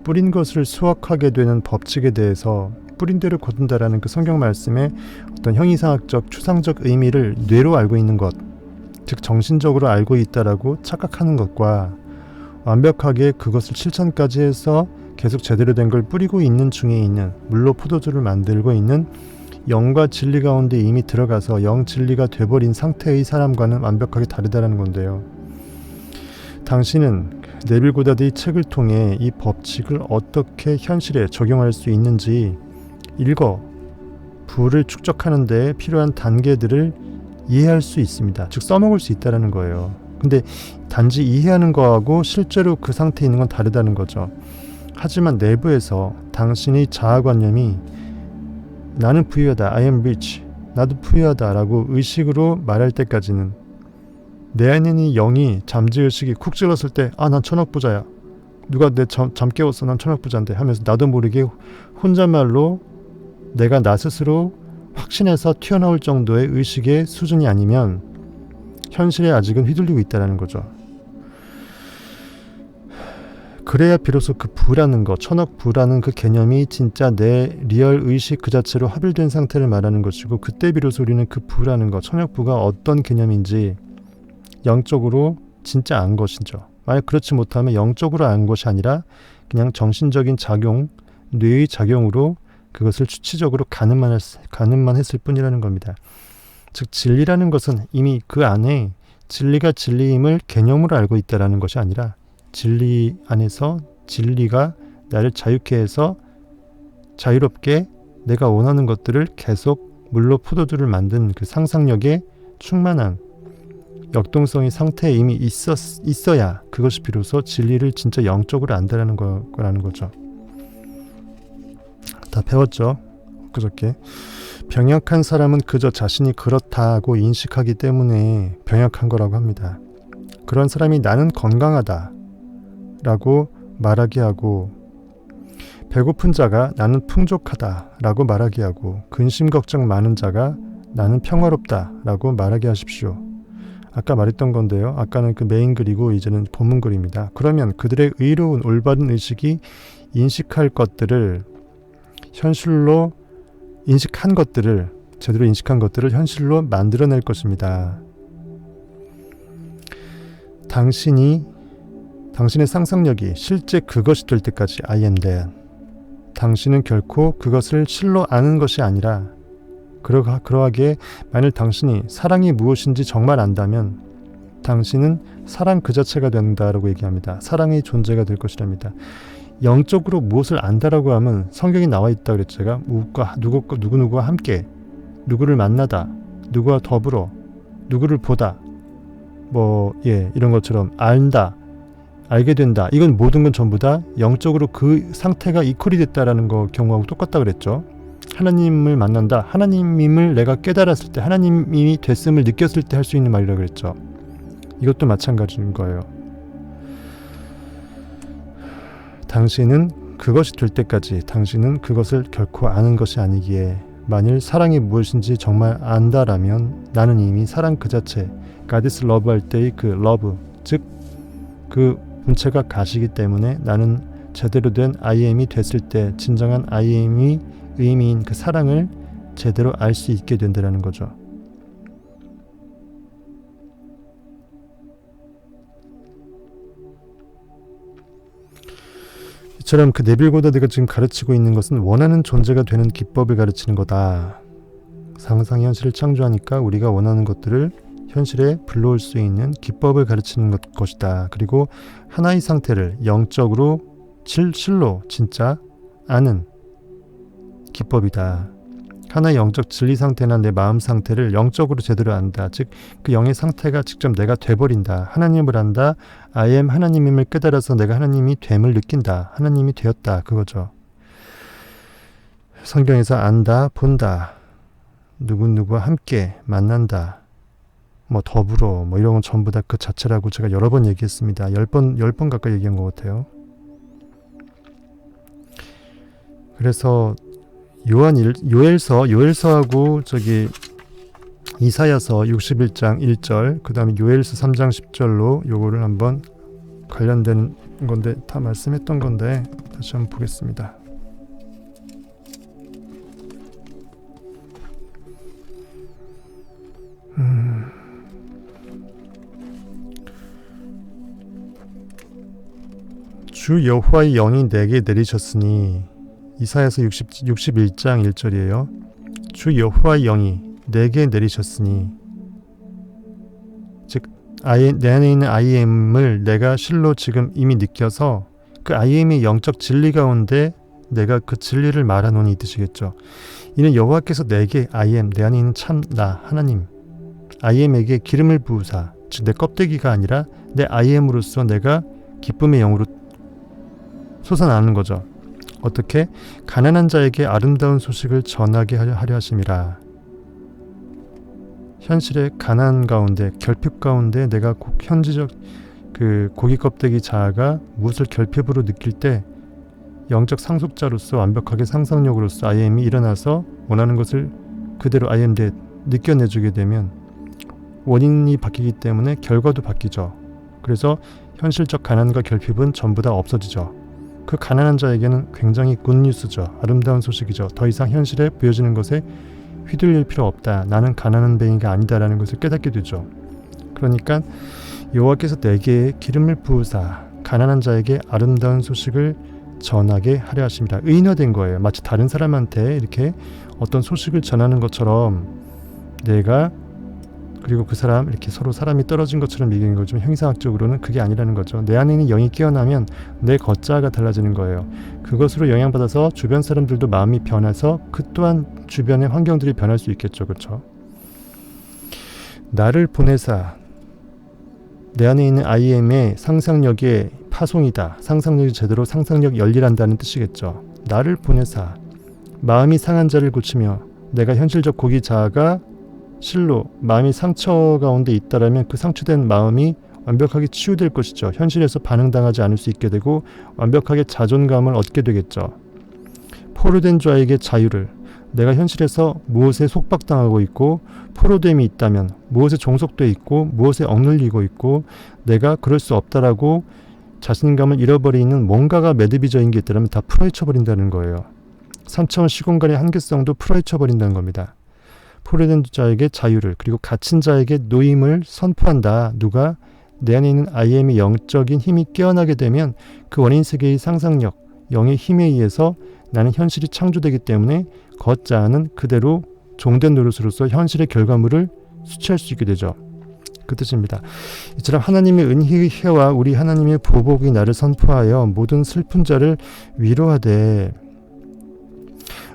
뿌린 것을 수확하게 되는 법칙에 대해서 뿌린 대로 거둔다라는 그 성경 말씀의 어떤 형이상학적 추상적 의미를 뇌로 알고 있는 것, 즉 정신적으로 알고 있다라고 착각하는 것과 완벽하게 그것을 실천까지 해서 계속 제대로 된 걸 뿌리고 있는 중에 있는 물로 포도주를 만들고 있는 영과 진리 가운데 이미 들어가서 영 진리가 돼버린 상태의 사람과는 완벽하게 다르다는 건데요. 당신은 네빌 고다드의 책을 통해 이 법칙을 어떻게 현실에 적용할 수 있는지 읽어 부를 축적하는 데 필요한 단계들을 이해할 수 있습니다. 즉 써먹을 수 있다는 거예요. 근데 단지 이해하는 거하고 실제로 그 상태에 있는 건 다르다는 거죠. 하지만 내부에서 당신의 자아관념이 나는 부유하다, I am rich, 나도 부유하다 라고 의식으로 말할 때까지는 내 안에 있는 영이 잠재의식이 쿡 찔렀을 때 난 천억부자야, 누가 내 잠 깨웠어, 난 천억부자인데 하면서 나도 모르게 혼잣말로 내가 나 스스로 확신해서 튀어나올 정도의 의식의 수준이 아니면 현실에 아직은 휘둘리고 있다는 거죠. 그래야 비로소 그 부라는 것, 천억 부라는 그 개념이 진짜 내 리얼 의식 그 자체로 합일된 상태를 말하는 것이고, 그때 비로소 우리는 그 부라는 것, 천억 부가 어떤 개념인지 영적으로 진짜 안 것이죠. 만약 그렇지 못하면 영적으로 안 것이 아니라 그냥 정신적인 작용, 뇌의 작용으로 그것을 추치적으로 가늠만 했을 뿐이라는 겁니다. 즉 진리라는 것은 이미 그 안에 진리가 진리임을 개념으로 알고 있다는 것이 아니라 진리 안에서 진리가 나를 자유케 해서 자유롭게 내가 원하는 것들을 계속 물로 포도주를 만든 그 상상력에 충만한 역동성의 상태에 이미 있어야 그것이 비로소 진리를 진짜 영적으로 안다라는 거라는 거죠. 다 배웠죠? 그저께. 병약한 사람은 그저 자신이 그렇다고 인식하기 때문에 병약한 거라고 합니다. 그런 사람이 나는 건강하다 라고 말하게 하고, 배고픈 자가 나는 풍족하다 라고 말하게 하고, 근심 걱정 많은 자가 나는 평화롭다 라고 말하게 하십시오. 아까 말했던 건데요. 아까는 그 메인 글이고 이제는 본문 글입니다. 그러면 그들의 의로운 올바른 의식이 인식할 것들을 현실로 제대로 인식한 것들을 현실로 만들어낼 것입니다. 당신이 당신의 상상력이 실제 그것이 될 때까지 I am that. 당신은 결코 그것을 실로 아는 것이 아니라 그러하기에 만일 당신이 사랑이 무엇인지 정말 안다면 당신은 사랑 그 자체가 된다라고 얘기합니다. 사랑의 존재가 될 것이랍니다. 영적으로 무엇을 안다라고 하면 성경이 나와 있다 그랬죠. 제가 누구누구와 함께 누구를 만나다 누구와 더불어 누구를 보다 이런 것처럼 안다 알게 된다. 이건 모든 건 전부 다 영적으로 그 상태가 이퀄이 됐다라는 거 경우하고 똑같다 그랬죠. 하나님을 만난다. 하나님임을 내가 깨달았을 때 하나님이 됐음을 느꼈을 때 할 수 있는 말이라고 그랬죠. 이것도 마찬가지인 거예요. 당신은 그것이 될 때까지 당신은 그것을 결코 아는 것이 아니기에 만일 사랑이 무엇인지 정말 안다라면 나는 이미 사랑 그 자체 God is love 할 때의 그 love 즉 그 본체가 가시기 때문에 나는 제대로 된 I am이 됐을 때 진정한 I am이 의미인 그 사랑을 제대로 알 수 있게 된다는 거죠. 이처럼 그 네빌 고다드가 지금 가르치고 있는 것은 원하는 존재가 되는 기법을 가르치는 거다. 상상의 현실을 창조하니까 우리가 원하는 것들을 현실에 불러올 수 있는 기법을 가르치는 것이다. 그리고 하나의 상태를 영적으로 실로 진짜 아는 기법이다. 하나의 영적 진리 상태나 내 마음 상태를 영적으로 제대로 안다. 즉 그 영의 상태가 직접 내가 돼버린다. 하나님을 안다. I am 하나님임을 깨달아서 내가 하나님이 됨을 느낀다. 하나님이 되었다. 그거죠. 성경에서 안다, 본다, 누구누구와 함께 만난다, 더불어 이런 건 전부 다 그 자체라고 제가 여러 번 얘기했습니다. 10번 가까이 얘기한 것 같아요. 그래서 요엘서하고 이사야서 61장 1절 그 다음에 요엘서 3장 10절로 요거를 한번 관련된 건데 다 말씀했던 건데 다시 한번 보겠습니다. 주 여호와의 영이 내게 내리셨으니 이사야서 61장 1절이에요. 주 여호와의 영이 내게 내리셨으니 즉 내 안에 있는 I am을 내가 실로 지금 이미 느껴서 그 I am의 영적 진리 가운데 내가 그 진리를 말하노니 이 뜻이겠죠. 이는 여호와께서 내게 I am 내 안에 있는 참 나 하나님 I am에게 기름을 부으사 즉 내 껍데기가 아니라 내 I am으로서 내가 기쁨의 영으로 솟아나는 거죠. 어떻게? 가난한 자에게 아름다운 소식을 전하게 하려 하심이라. 현실의 가난 가운데 결핍 가운데 내가 현지적 그 고기 껍데기 자아가 무엇을 결핍으로 느낄 때 영적 상속자로서 완벽하게 상상력으로서 I am이 일어나서 원하는 것을 그대로 I am that 느껴내주게 되면 원인이 바뀌기 때문에 결과도 바뀌죠. 그래서 현실적 가난과 결핍은 전부 다 없어지죠. 그 가난한 자에게는 굉장히 굿뉴스죠. 아름다운 소식이죠. 더 이상 현실에 보여지는 것에 휘둘릴 필요 없다. 나는 가난한 뱅이가 아니다라는 것을 깨닫게 되죠. 그러니까 여호와께서 내게 기름을 부으사 가난한 자에게 아름다운 소식을 전하게 하려 하십니다. 의인화된 거예요. 마치 다른 사람한테 이렇게 어떤 소식을 전하는 것처럼 내가 그리고 그 사람 이렇게 서로 사람이 떨어진 것처럼 얘기하는 거지만 형이상학적으로는 그게 아니라는 거죠. 내 안에 있는 영이 깨어나면 내 겉자아가 달라지는 거예요. 그것으로 영향받아서 주변 사람들도 마음이 변해서 그 또한 주변의 환경들이 변할 수 있겠죠. 그렇죠? 나를 보내사 내 안에 있는 I am의 상상력의 파송이다. 상상력이 제대로 상상력 열일한다는 뜻이겠죠. 나를 보내사 마음이 상한 자를 고치며 내가 현실적 고기 자아가 실로 마음이 상처 가운데 있다라면 그 상처된 마음이 완벽하게 치유될 것이죠. 현실에서 반응당하지 않을 수 있게 되고 완벽하게 자존감을 얻게 되겠죠. 포로된 자에게 자유를 내가 현실에서 무엇에 속박당하고 있고 포로됨이 있다면 무엇에 종속돼 있고 무엇에 억눌리고 있고 내가 그럴 수 없다라고 자신감을 잃어버리는 뭔가가 매듭이져인 게 있다면 다 풀어헤쳐버린다는 거예요. 3차원 시공간의 한계성도 풀어헤쳐버린다는 겁니다. 포로된 자에게 자유를 그리고 갇힌 자에게 노임을 선포한다. 누가? 내 안에 있는 IM의 영적인 힘이 깨어나게 되면 그 원인 세계의 상상력, 영의 힘에 의해서 나는 현실이 창조되기 때문에 걷자는 그대로 종된 노릇으로서 현실의 결과물을 수취할 수 있게 되죠. 그 뜻입니다. 이처럼 하나님의 은혜와 우리 하나님의 보복이 나를 선포하여 모든 슬픈 자를 위로하되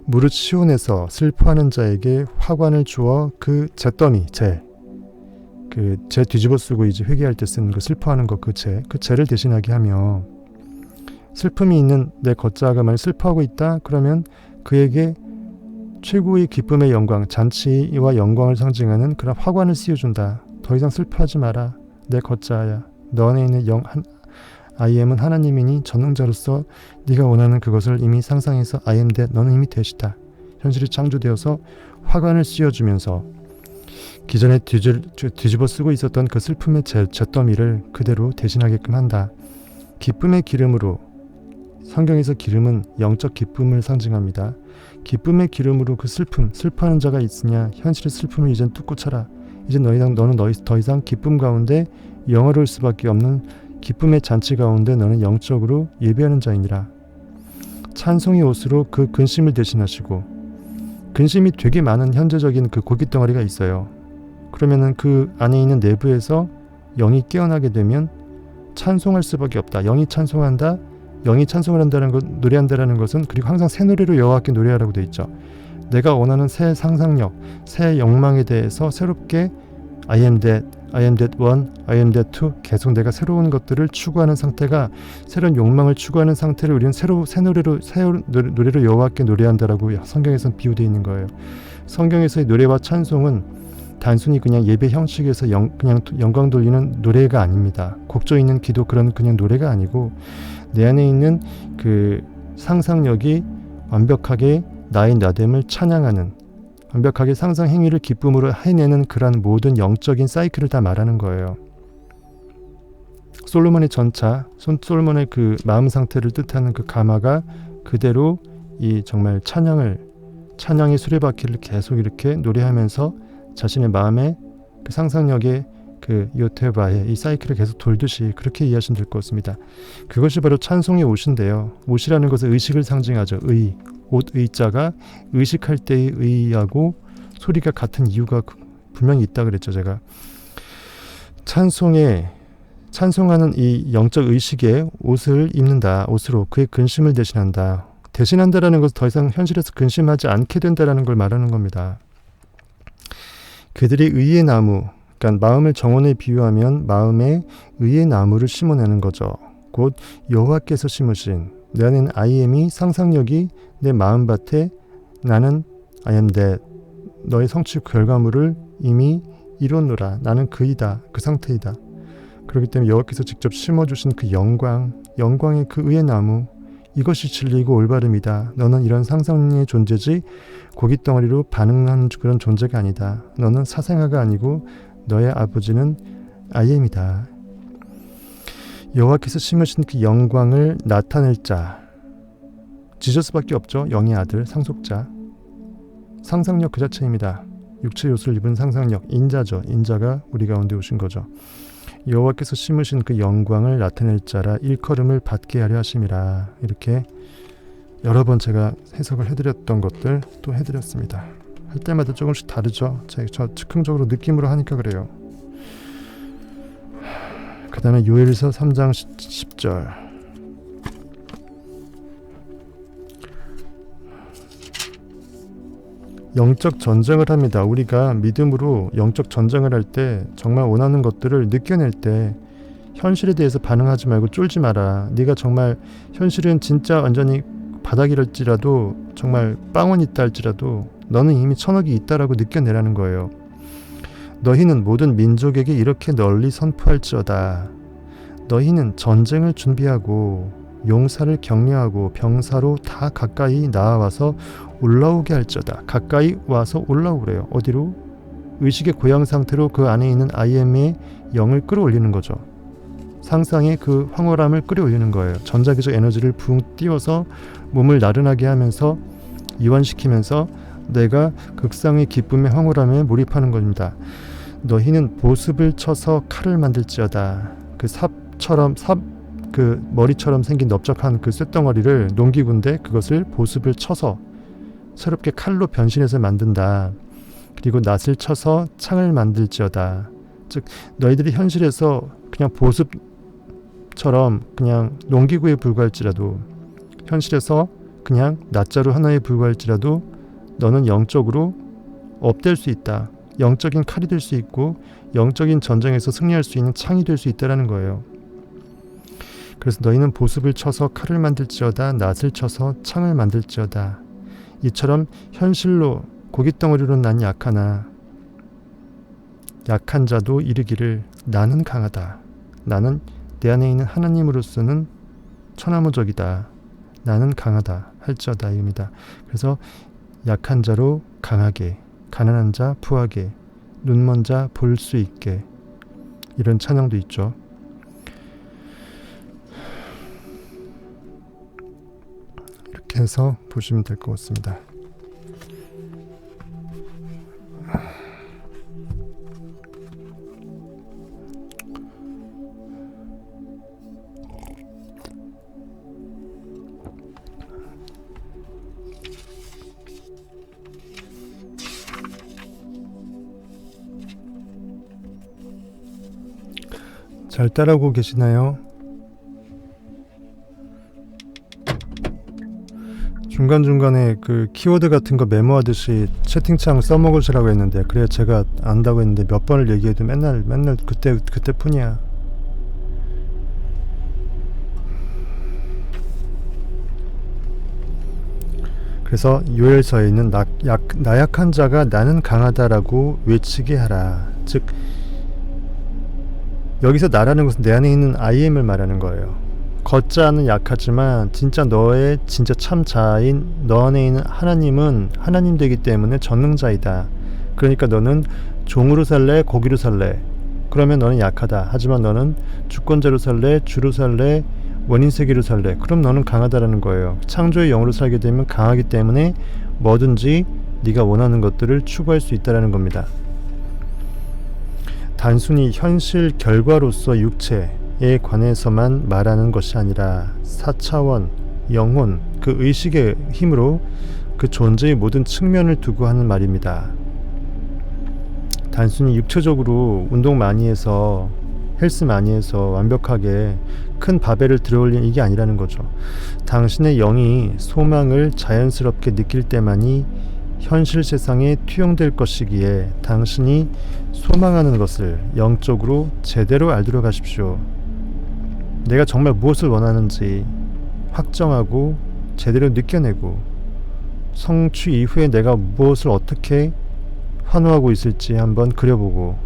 무릇 시온에서 슬퍼하는 자에게 화관을 주어 그 잿더미, 재 뒤집어 쓰고 이제 회개할 때 쓰는 그 슬퍼하는 거, 그 재를 대신하게 하며, 슬픔이 있는 내 걷자가 만약 슬퍼하고 있다 그러면 그에게 최고의 기쁨의 영광, 잔치와 영광을 상징하는 그런 화관을 씌워준다. 더 이상 슬퍼하지 마라. 내 걷자야. 너 안에 있는 IM은 하나님이니 전능자로서 네가 원하는 그것을 이미 상상해서 I am that. 너는 이미 되시다. 현실이 창조되어서 화관을 씌워주면서 기존에 뒤집어 쓰고 있었던 그 슬픔의 잿더미를 그대로 대신하게끔 한다. 기쁨의 기름으로, 성경에서 기름은 영적 기쁨을 상징합니다. 기쁨의 기름으로 그 슬퍼하는 자가 있으냐, 현실의 슬픔을 이젠 뚝고 차라. 이제 너는 더 이상 기쁨 가운데 영화로울 수밖에 없는 기쁨의 잔치 가운데 너는 영적으로 예배하는 자이니라. 찬송의 옷으로 그 근심을 대신하시고, 근심이 되게 많은 현재적인 그 고깃덩어리가 있어요. 그러면은 그 안에 있는 내부에서 영이 깨어나게 되면 찬송할 수밖에 없다. 영이 찬송한다. 영이 찬송을 한다는 것, 노래한다라는 것은, 그리고 항상 새 노래로 여호와께 노래하라고 되어 있죠. 내가 원하는 새 상상력, 새 욕망에 대해서 새롭게 I am that one, I am that two, 계속 내가 새로운 것들을 추구하는 상태가, 새로운 욕망을 추구하는 상태를 우리는 새 노래로 여호와께 노래한다라고 성경에서는 비유되어 있는 거예요. 성경에서의 노래와 찬송은 단순히 그냥 예배 형식에서 그냥 영광 돌리는 노래가 아닙니다. 곡조 있는 기도, 그런 그냥 노래가 아니고 내 안에 있는 그 상상력이 완벽하게 나의 나됨을 찬양하는, 완벽하게 상상 행위를 기쁨으로 해내는 그러한 모든 영적인 사이클을 다 말하는 거예요. 솔로몬의 전차, 솔로몬의 그 마음 상태를 뜻하는 그 가마가 그대로 이 정말 찬양의 수레바퀴를 계속 이렇게 노래하면서 자신의 마음의 그 상상력의 그 요테바의 이 사이클을 계속 돌듯이 그렇게 이해하시면 될 것 같습니다. 그것이 바로 찬송의 옷인데요. 옷이라는 것은 의식을 상징하죠. 옷 의자가 의식할 때의 의하고 소리가 같은 이유가 분명히 있다 그랬죠. 제가 찬송하는 이 영적 의식의 옷을 입는다. 옷으로 그의 근심을 대신한다라는 것은 더 이상 현실에서 근심하지 않게 된다라는 걸 말하는 겁니다. 그들이 의의 나무, 그러니까 마음을 정원에 비유하면 마음에 의의 나무를 심어내는 거죠. 곧 여호와께서 심으신 내 안에는 I am이, 상상력이 내 마음밭에 나는 I am that, 너의 성취 결과물을 이미 이뤘노라. 나는 그이다. 그 상태이다. 그렇기 때문에 여호와께서 직접 심어주신 그 영광의 그 의의 나무, 이것이 진리이고 올바름이다. 너는 이런 상상의 존재지 고깃덩어리로 반응하는 그런 존재가 아니다. 너는 사생아가 아니고 너의 아버지는 I am이다. 여호와께서 심으신 그 영광을 나타낼 자, 지저스밖에 없죠. 영의 아들, 상속자. 상상력 그 자체입니다. 육체 요소를 입은 상상력, 인자죠. 인자가 우리 가운데 오신 거죠. 여호와께서 심으신 그 영광을 나타낼 자라 일컬음을 받게 하려 하심이라. 이렇게 여러 번 제가 해석을 해드렸던 것들 또 해드렸습니다. 할 때마다 조금씩 다르죠. 저 즉흥적으로 느낌으로 하니까 그래요. 그 다음에 요엘서 3장 10절. 영적 전쟁을 합니다. 우리가 믿음으로 영적 전쟁을 할 때 정말 원하는 것들을 느껴낼 때 현실에 대해서 반응하지 말고 쫄지 마라. 네가 정말 현실은 진짜 완전히 바닥이랄지라도, 정말 빵원 있다 할지라도 너는 이미 천억이 있다라고 느껴내라는 거예요. 너희는 모든 민족에게 이렇게 널리 선포할지어다. 너희는 전쟁을 준비하고 용사를 격려하고 병사로 다 가까이 나와서 올라오게 할지어다. 가까이 와서 올라오래요. 어디로? 의식의 고양 상태로 그 안에 있는 IM의 영을 끌어올리는 거죠. 상상의 그 황홀함을 끌어올리는 거예요. 전자기적 에너지를 붕 띄워서 몸을 나른하게 하면서 이완시키면서 내가 극상의 기쁨의 황홀함에 몰입하는 겁니다. 너희는 보습을 쳐서 칼을 만들지어다. 그 삽처럼 그 머리처럼 생긴 넓적한 그 쇳덩어리를 농기구인데 그것을 보습을 쳐서 새롭게 칼로 변신해서 만든다. 그리고 낫을 쳐서 창을 만들지어다. 즉 너희들이 현실에서 그냥 보습처럼 그냥 농기구에 불과할지라도 현실에서 그냥 낫자루 하나에 불과할지라도 너는 영적으로 업될 수 있다. 영적인 칼이 될 수 있고 영적인 전쟁에서 승리할 수 있는 창이 될 수 있다라는 거예요. 그래서 너희는 보습을 쳐서 칼을 만들지어다. 낫을 쳐서 창을 만들지어다. 이처럼 현실로 고깃덩어리로 난 약하나 약한 자도 이르기를 나는 강하다. 나는 내 안에 있는 하나님으로서는 천하무적이다. 나는 강하다 할지어다 입니다. 그래서 약한 자로 강하게, 가난한 자 부하게, 눈먼 자 볼 수 있게, 이런 찬양도 있죠. 이렇게 해서 보시면 될 것 같습니다. 잘 따라오고 계시나요? 중간중간에 그 키워드 같은 거 메모하듯이 채팅창 써먹으시라고 했는데 그래야 제가 안다고 했는데 몇 번을 얘기해도 맨날 그때뿐이야. 그래서 요엘서에 있는 나약한 자가 나는 강하다라고 외치게 하라. 즉 여기서 나라는 것은 내 안에 있는 IM을 말하는 거예요. 겉자는 약하지만 진짜 너의 진짜 참 자아인 너 안에 있는 하나님은 하나님 되기 때문에 전능자이다. 그러니까 너는 종으로 살래 고기로 살래? 그러면 너는 약하다. 하지만 너는 주권자로 살래 주로 살래 원인세계로 살래? 그럼 너는 강하다라는 거예요. 창조의 영으로 살게 되면 강하기 때문에 뭐든지 네가 원하는 것들을 추구할 수 있다라는 겁니다. 단순히 현실 결과로서 육체에 관해서만 말하는 것이 아니라 4차원, 영혼, 그 의식의 힘으로 그 존재의 모든 측면을 두고 하는 말입니다. 단순히 육체적으로 운동 많이 해서 헬스 많이 해서 완벽하게 큰 바벨을 들어올리는 이게 아니라는 거죠. 당신의 영이 소망을 자연스럽게 느낄 때만이 현실 세상에 투영될 것이기에 당신이 소망하는 것을 영적으로 제대로 알도록 하십시오. 내가 정말 무엇을 원하는지 확정하고 제대로 느껴내고 성취 이후에 내가 무엇을 어떻게 환호하고 있을지 한번 그려보고,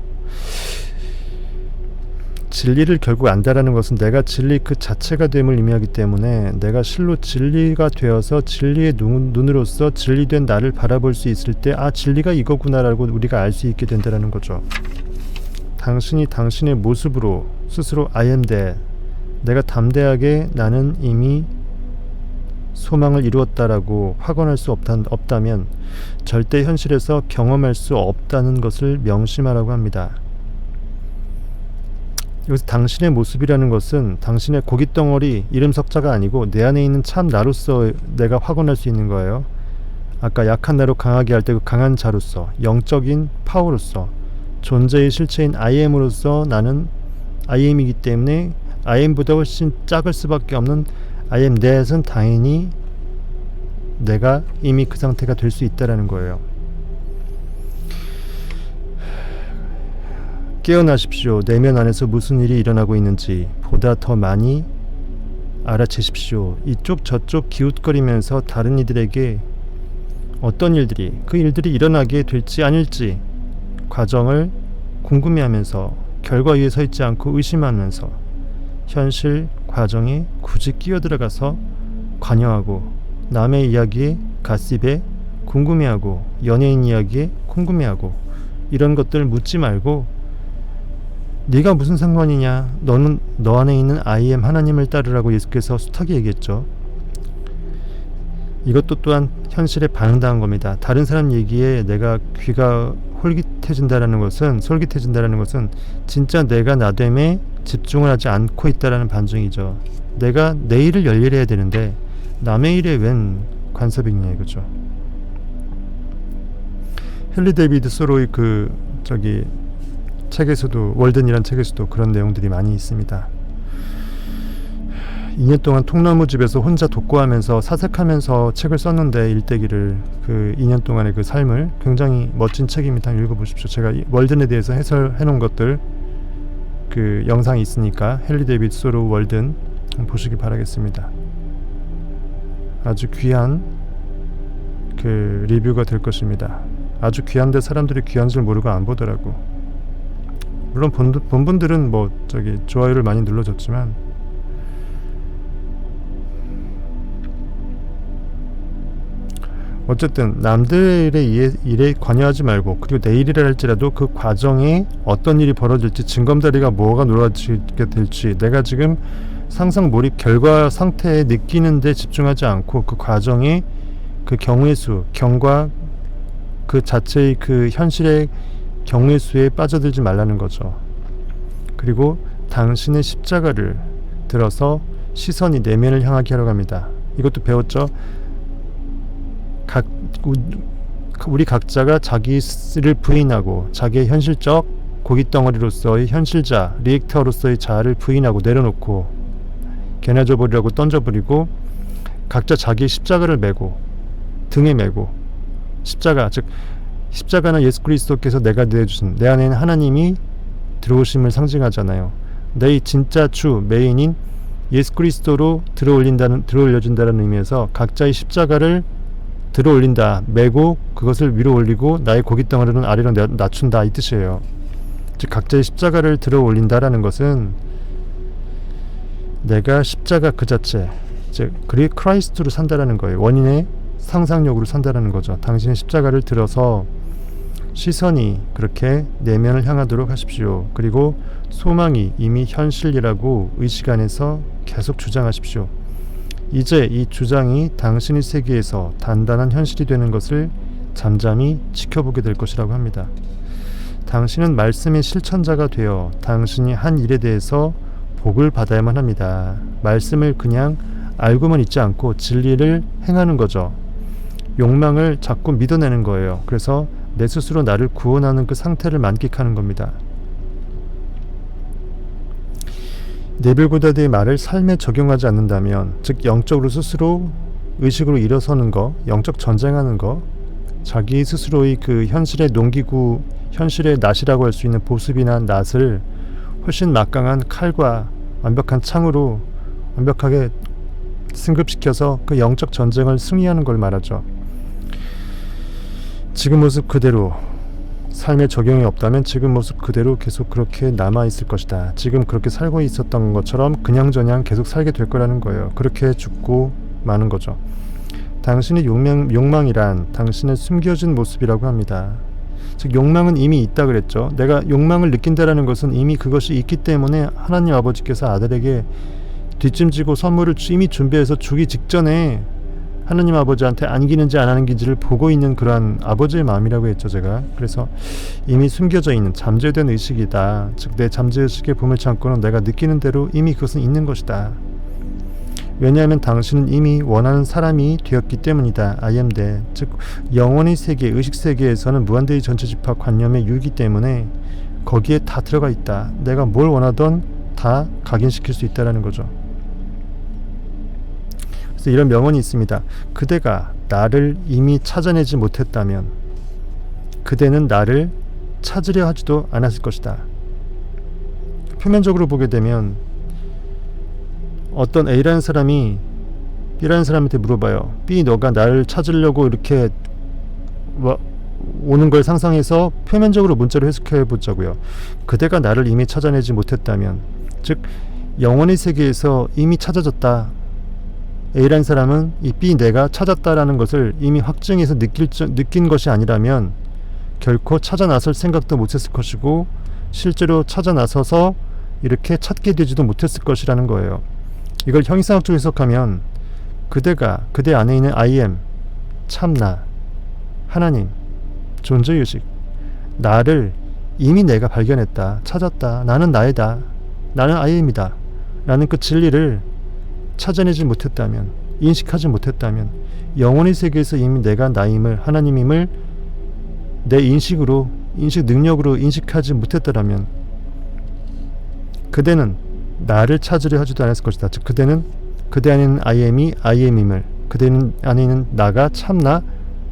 진리를 결국 안다라는 것은 내가 진리 그 자체가 됨을 의미하기 때문에 내가 실로 진리가 되어서 진리의 눈으로서 진리된 나를 바라볼 수 있을 때 아 진리가 이거구나라고 우리가 알 수 있게 된다는 거죠. 당신이 당신의 모습으로 스스로 I am that, 내가 담대하게 나는 이미 소망을 이루었다라고 확언할 수 없다면 절대 현실에서 경험할 수 없다는 것을 명심하라고 합니다. 여기서 당신의 모습이라는 것은 당신의 고깃덩어리 이름 석자가 아니고 내 안에 있는 참 나로서 내가 확언할 수 있는 거예요. 아까 약한 나로 강하게 할 때 그 강한 자로서, 영적인 파워로서, 존재의 실체인 I am으로서 나는 I am이기 때문에 I am보다 훨씬 작을 수밖에 없는 I am that은 당연히 내가 이미 그 상태가 될 수 있다라는 거예요. 깨어나십시오. 내면 안에서 무슨 일이 일어나고 있는지 보다 더 많이 알아채십시오. 이쪽 저쪽 기웃거리면서 다른 이들에게 어떤 일들이, 그 일들이 일어나게 될지 아닐지 과정을 궁금해하면서 결과 위에 서 있지 않고 의심하면서 현실 과정에 굳이 끼어들어가서 관여하고 남의 이야기에 가십에 궁금해하고 연예인 이야기에 궁금해하고 이런 것들 묻지 말고 네가 무슨 상관이냐, 너는 너 안에 있는 I am 하나님을 따르라고 예수께서 숱하게 얘기했죠. 이것도 또한 현실에 반응당한 겁니다. 다른 사람 얘기에 내가 귀가 솔깃해진다라는 것은 진짜 내가 나됨에 집중을 하지 않고 있다라는 반증이죠. 내가 내 일을 열일해야 되는데 남의 일에 웬 관섭이 있냐 이거죠. 헨리 데이비드 소로의 책에서도, 월든이란 책에서도 그런 내용들이 많이 있습니다. 2년 동안 통나무집에서 혼자 독고하면서 사색하면서 책을 썼는데, 일대기를, 그 2년 동안의 그 삶을, 굉장히 멋진 책입니다. 읽어보십시오. 제가 월든에 대해서 해설해 놓은 것들, 그 영상이 있으니까 헨리 데이비드 소로 월든 보시기 바라겠습니다. 아주 귀한 그 리뷰가 될 것입니다. 아주 귀한데 사람들이 귀한 줄 모르고 안 보더라고. 물론 본 분들은 좋아요를 많이 눌러줬지만, 어쨌든 남들의 일에 관여하지 말고, 그리고 내 일이라 할지라도 그 과정에 어떤 일이 벌어질지, 징검다리가 뭐가 놀아지게 될지, 내가 지금 상상 몰입 결과 상태에 느끼는데 집중하지 않고 그 과정에 그 경우의 수, 경과 그 자체의 그 현실의 경우의 수에 빠져들지 말라는 거죠. 그리고 당신의 십자가를 들어서 시선이 내면을 향하게 하려고 합니다. 이것도 배웠죠. 우리 각자가 자기를 부인하고 자기의 현실적 고깃덩어리로서의 현실자, 리액터로서의 자아를 부인하고 내려놓고 개나져 버리라고 던져버리고, 각자 자기의 십자가를 메고 등에 메고, 십자가, 즉 십자가는 예수 그리스도께서 내가 내주신, 내 안에는 하나님이 들어오심을 상징하잖아요. 내 진짜 주 메인인 예수 그리스도로 들어올려준다는 의미에서 각자의 십자가를 들어올린다, 메고 그것을 위로 올리고 나의 고깃덩어리는 아래로 낮춘다, 이 뜻이에요. 즉 각자의 십자가를 들어올린다라는 것은 내가 십자가 그 자체, 즉 크라이스트로 산다라는 거예요. 원인의 상상력으로 산다라는 거죠. 당신의 십자가를 들어서 시선이 그렇게 내면을 향하도록 하십시오. 그리고 소망이 이미 현실이라고 의식 안에서 계속 주장하십시오. 이제 이 주장이 당신의 세계에서 단단한 현실이 되는 것을 잠잠히 지켜보게 될 것이라고 합니다. 당신은 말씀의 실천자가 되어 당신이 한 일에 대해서 복을 받아야만 합니다. 말씀을 그냥 알고만 있지 않고 진리를 행하는 거죠. 욕망을 자꾸 믿어내는 거예요. 그래서 내 스스로 나를 구원하는 그 상태를 만끽하는 겁니다. 네빌 고다드의 말을 삶에 적용하지 않는다면, 즉 영적으로 스스로 의식으로 일어서는 거, 영적 전쟁하는 거, 자기 스스로의 그 현실의 농기구, 현실의 낫이라고 할 수 있는 보습이나 낫을 훨씬 막강한 칼과 완벽한 창으로 완벽하게 승급시켜서 그 영적 전쟁을 승리하는 걸 말하죠. 지금 모습 그대로 삶에 적용이 없다면 지금 모습 그대로 계속 그렇게 남아있을 것이다. 지금 그렇게 살고 있었던 것처럼 그냥저냥 계속 살게 될 거라는 거예요. 그렇게 죽고 마는 거죠. 당신의 욕망이란 당신의 숨겨진 모습이라고 합니다. 즉 욕망은 이미 있다 그랬죠. 내가 욕망을 느낀다라는 것은 이미 그것이 있기 때문에 하나님 아버지께서 아들에게 뒷짐지고 선물을 이미 준비해서 주기 직전에 하나님 아버지한테 안기는지 안 안기는지를 보고 있는 그러한 아버지의 마음이라고 했죠, 제가. 그래서 이미 숨겨져 있는 잠재된 의식이다. 즉 내 잠재의식의 보물창고는 내가 느끼는 대로 이미 그것은 있는 것이다. 왜냐하면 당신은 이미 원하는 사람이 되었기 때문이다. I am that. 즉 영혼의 세계, 의식 세계에서는 무한대의 전체 집합 관념의 유이기 때문에 거기에 다 들어가 있다. 내가 뭘 원하던 다 각인시킬 수 있다라는 거죠. 그래서 이런 명언이 있습니다. 그대가 나를 이미 찾아내지 못했다면 그대는 나를 찾으려 하지도 않았을 것이다. 표면적으로 보게 되면 어떤 A라는 사람이 B라는 사람한테 물어봐요. B, 너가 나를 찾으려고 이렇게 오는 걸 상상해서 표면적으로 문자로 해석해 보자고요. 그대가 나를 이미 찾아내지 못했다면, 즉 영혼의 세계에서 이미 찾아졌다. A라는 사람은 이 B, 내가 찾았다라는 것을 이미 확증해서 느낀 것이 아니라면 결코 찾아 나설 생각도 못했을 것이고 실제로 찾아 나서서 이렇게 찾게 되지도 못했을 것이라는 거예요. 이걸 형이상학적으로 해석하면 그대가 그대 안에 있는 I am, 참나, 하나님, 존재의식, 나를 이미 내가 발견했다, 찾았다, 나는 나이다, 나는 아이입니다 라는 그 진리를 찾아내지 못했다면, 인식하지 못했다면, 영혼의 세계에서 이미 내가 나임을, 하나님임을 내 인식 능력으로 인식하지 못했더라면 그대는 나를 찾으려 하지도 않았을 것이다. 즉 그대는 그대 안에는 I am임을, 그대 안에 있는 나가 참나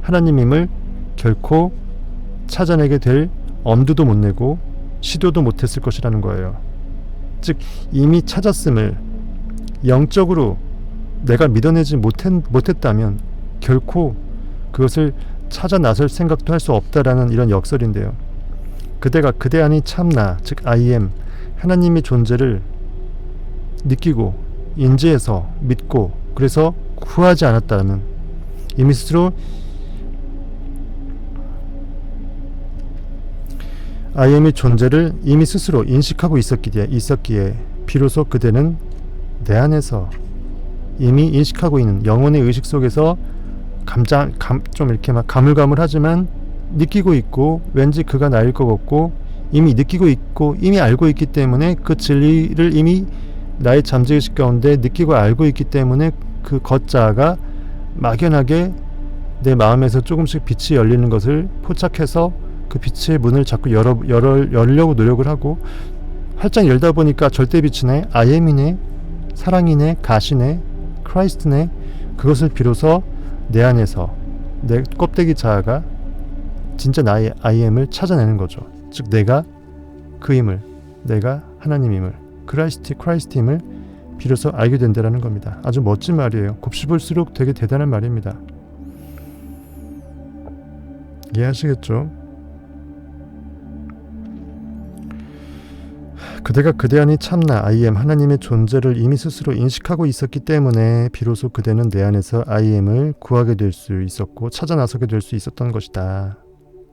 하나님임을 결코 찾아내게 될 엄두도 못 내고 시도도 못했을 것이라는 거예요. 즉 이미 찾았음을 영적으로 내가 믿어내지 못했다면 결코 그것을 찾아 나설 생각도 할 수 없다라는 이런 역설인데요. 그대가 그대 안이 참나, 즉 I am, 하나님의 존재를 느끼고 인지해서 믿고 그래서 구하지 않았다면 이미 스스로 I am의 존재를 이미 스스로 인식하고 있었기에 비로소 그대는 내 안에서 이미 인식하고 있는 영혼의 의식 속에서 좀 이렇게 막 가물가물하지만 느끼고 있고 왠지 그가 나일 것 같고 이미 느끼고 있고 이미 알고 있기 때문에 그 진리를 이미 나의 잠재의식 가운데 느끼고 알고 있기 때문에 그 걷자가 막연하게 내 마음에서 조금씩 빛이 열리는 것을 포착해서 그 빛의 문을 자꾸 열려고 노력을 하고 활짝 열다 보니까 절대 빛이네, 아엠이네, 사랑이네, 가시네, 크라이스트네, 그것을 비로소 내 안에서 내 껍데기 자아가 진짜 나의 아이엠을 찾아내는 거죠. 즉 내가 그 힘을, 내가 하나님임을, 크라이스트임을 비로소 알게 된다는 겁니다. 아주 멋진 말이에요. 곱씹을수록 되게 대단한 말입니다. 이해하시겠죠? 그대가 그대 안이 참나 I am 하나님의 존재를 이미 스스로 인식하고 있었기 때문에 비로소 그대는 내 안에서 I am을 구하게 될 수 있었고 찾아 나서게 될 수 있었던 것이다.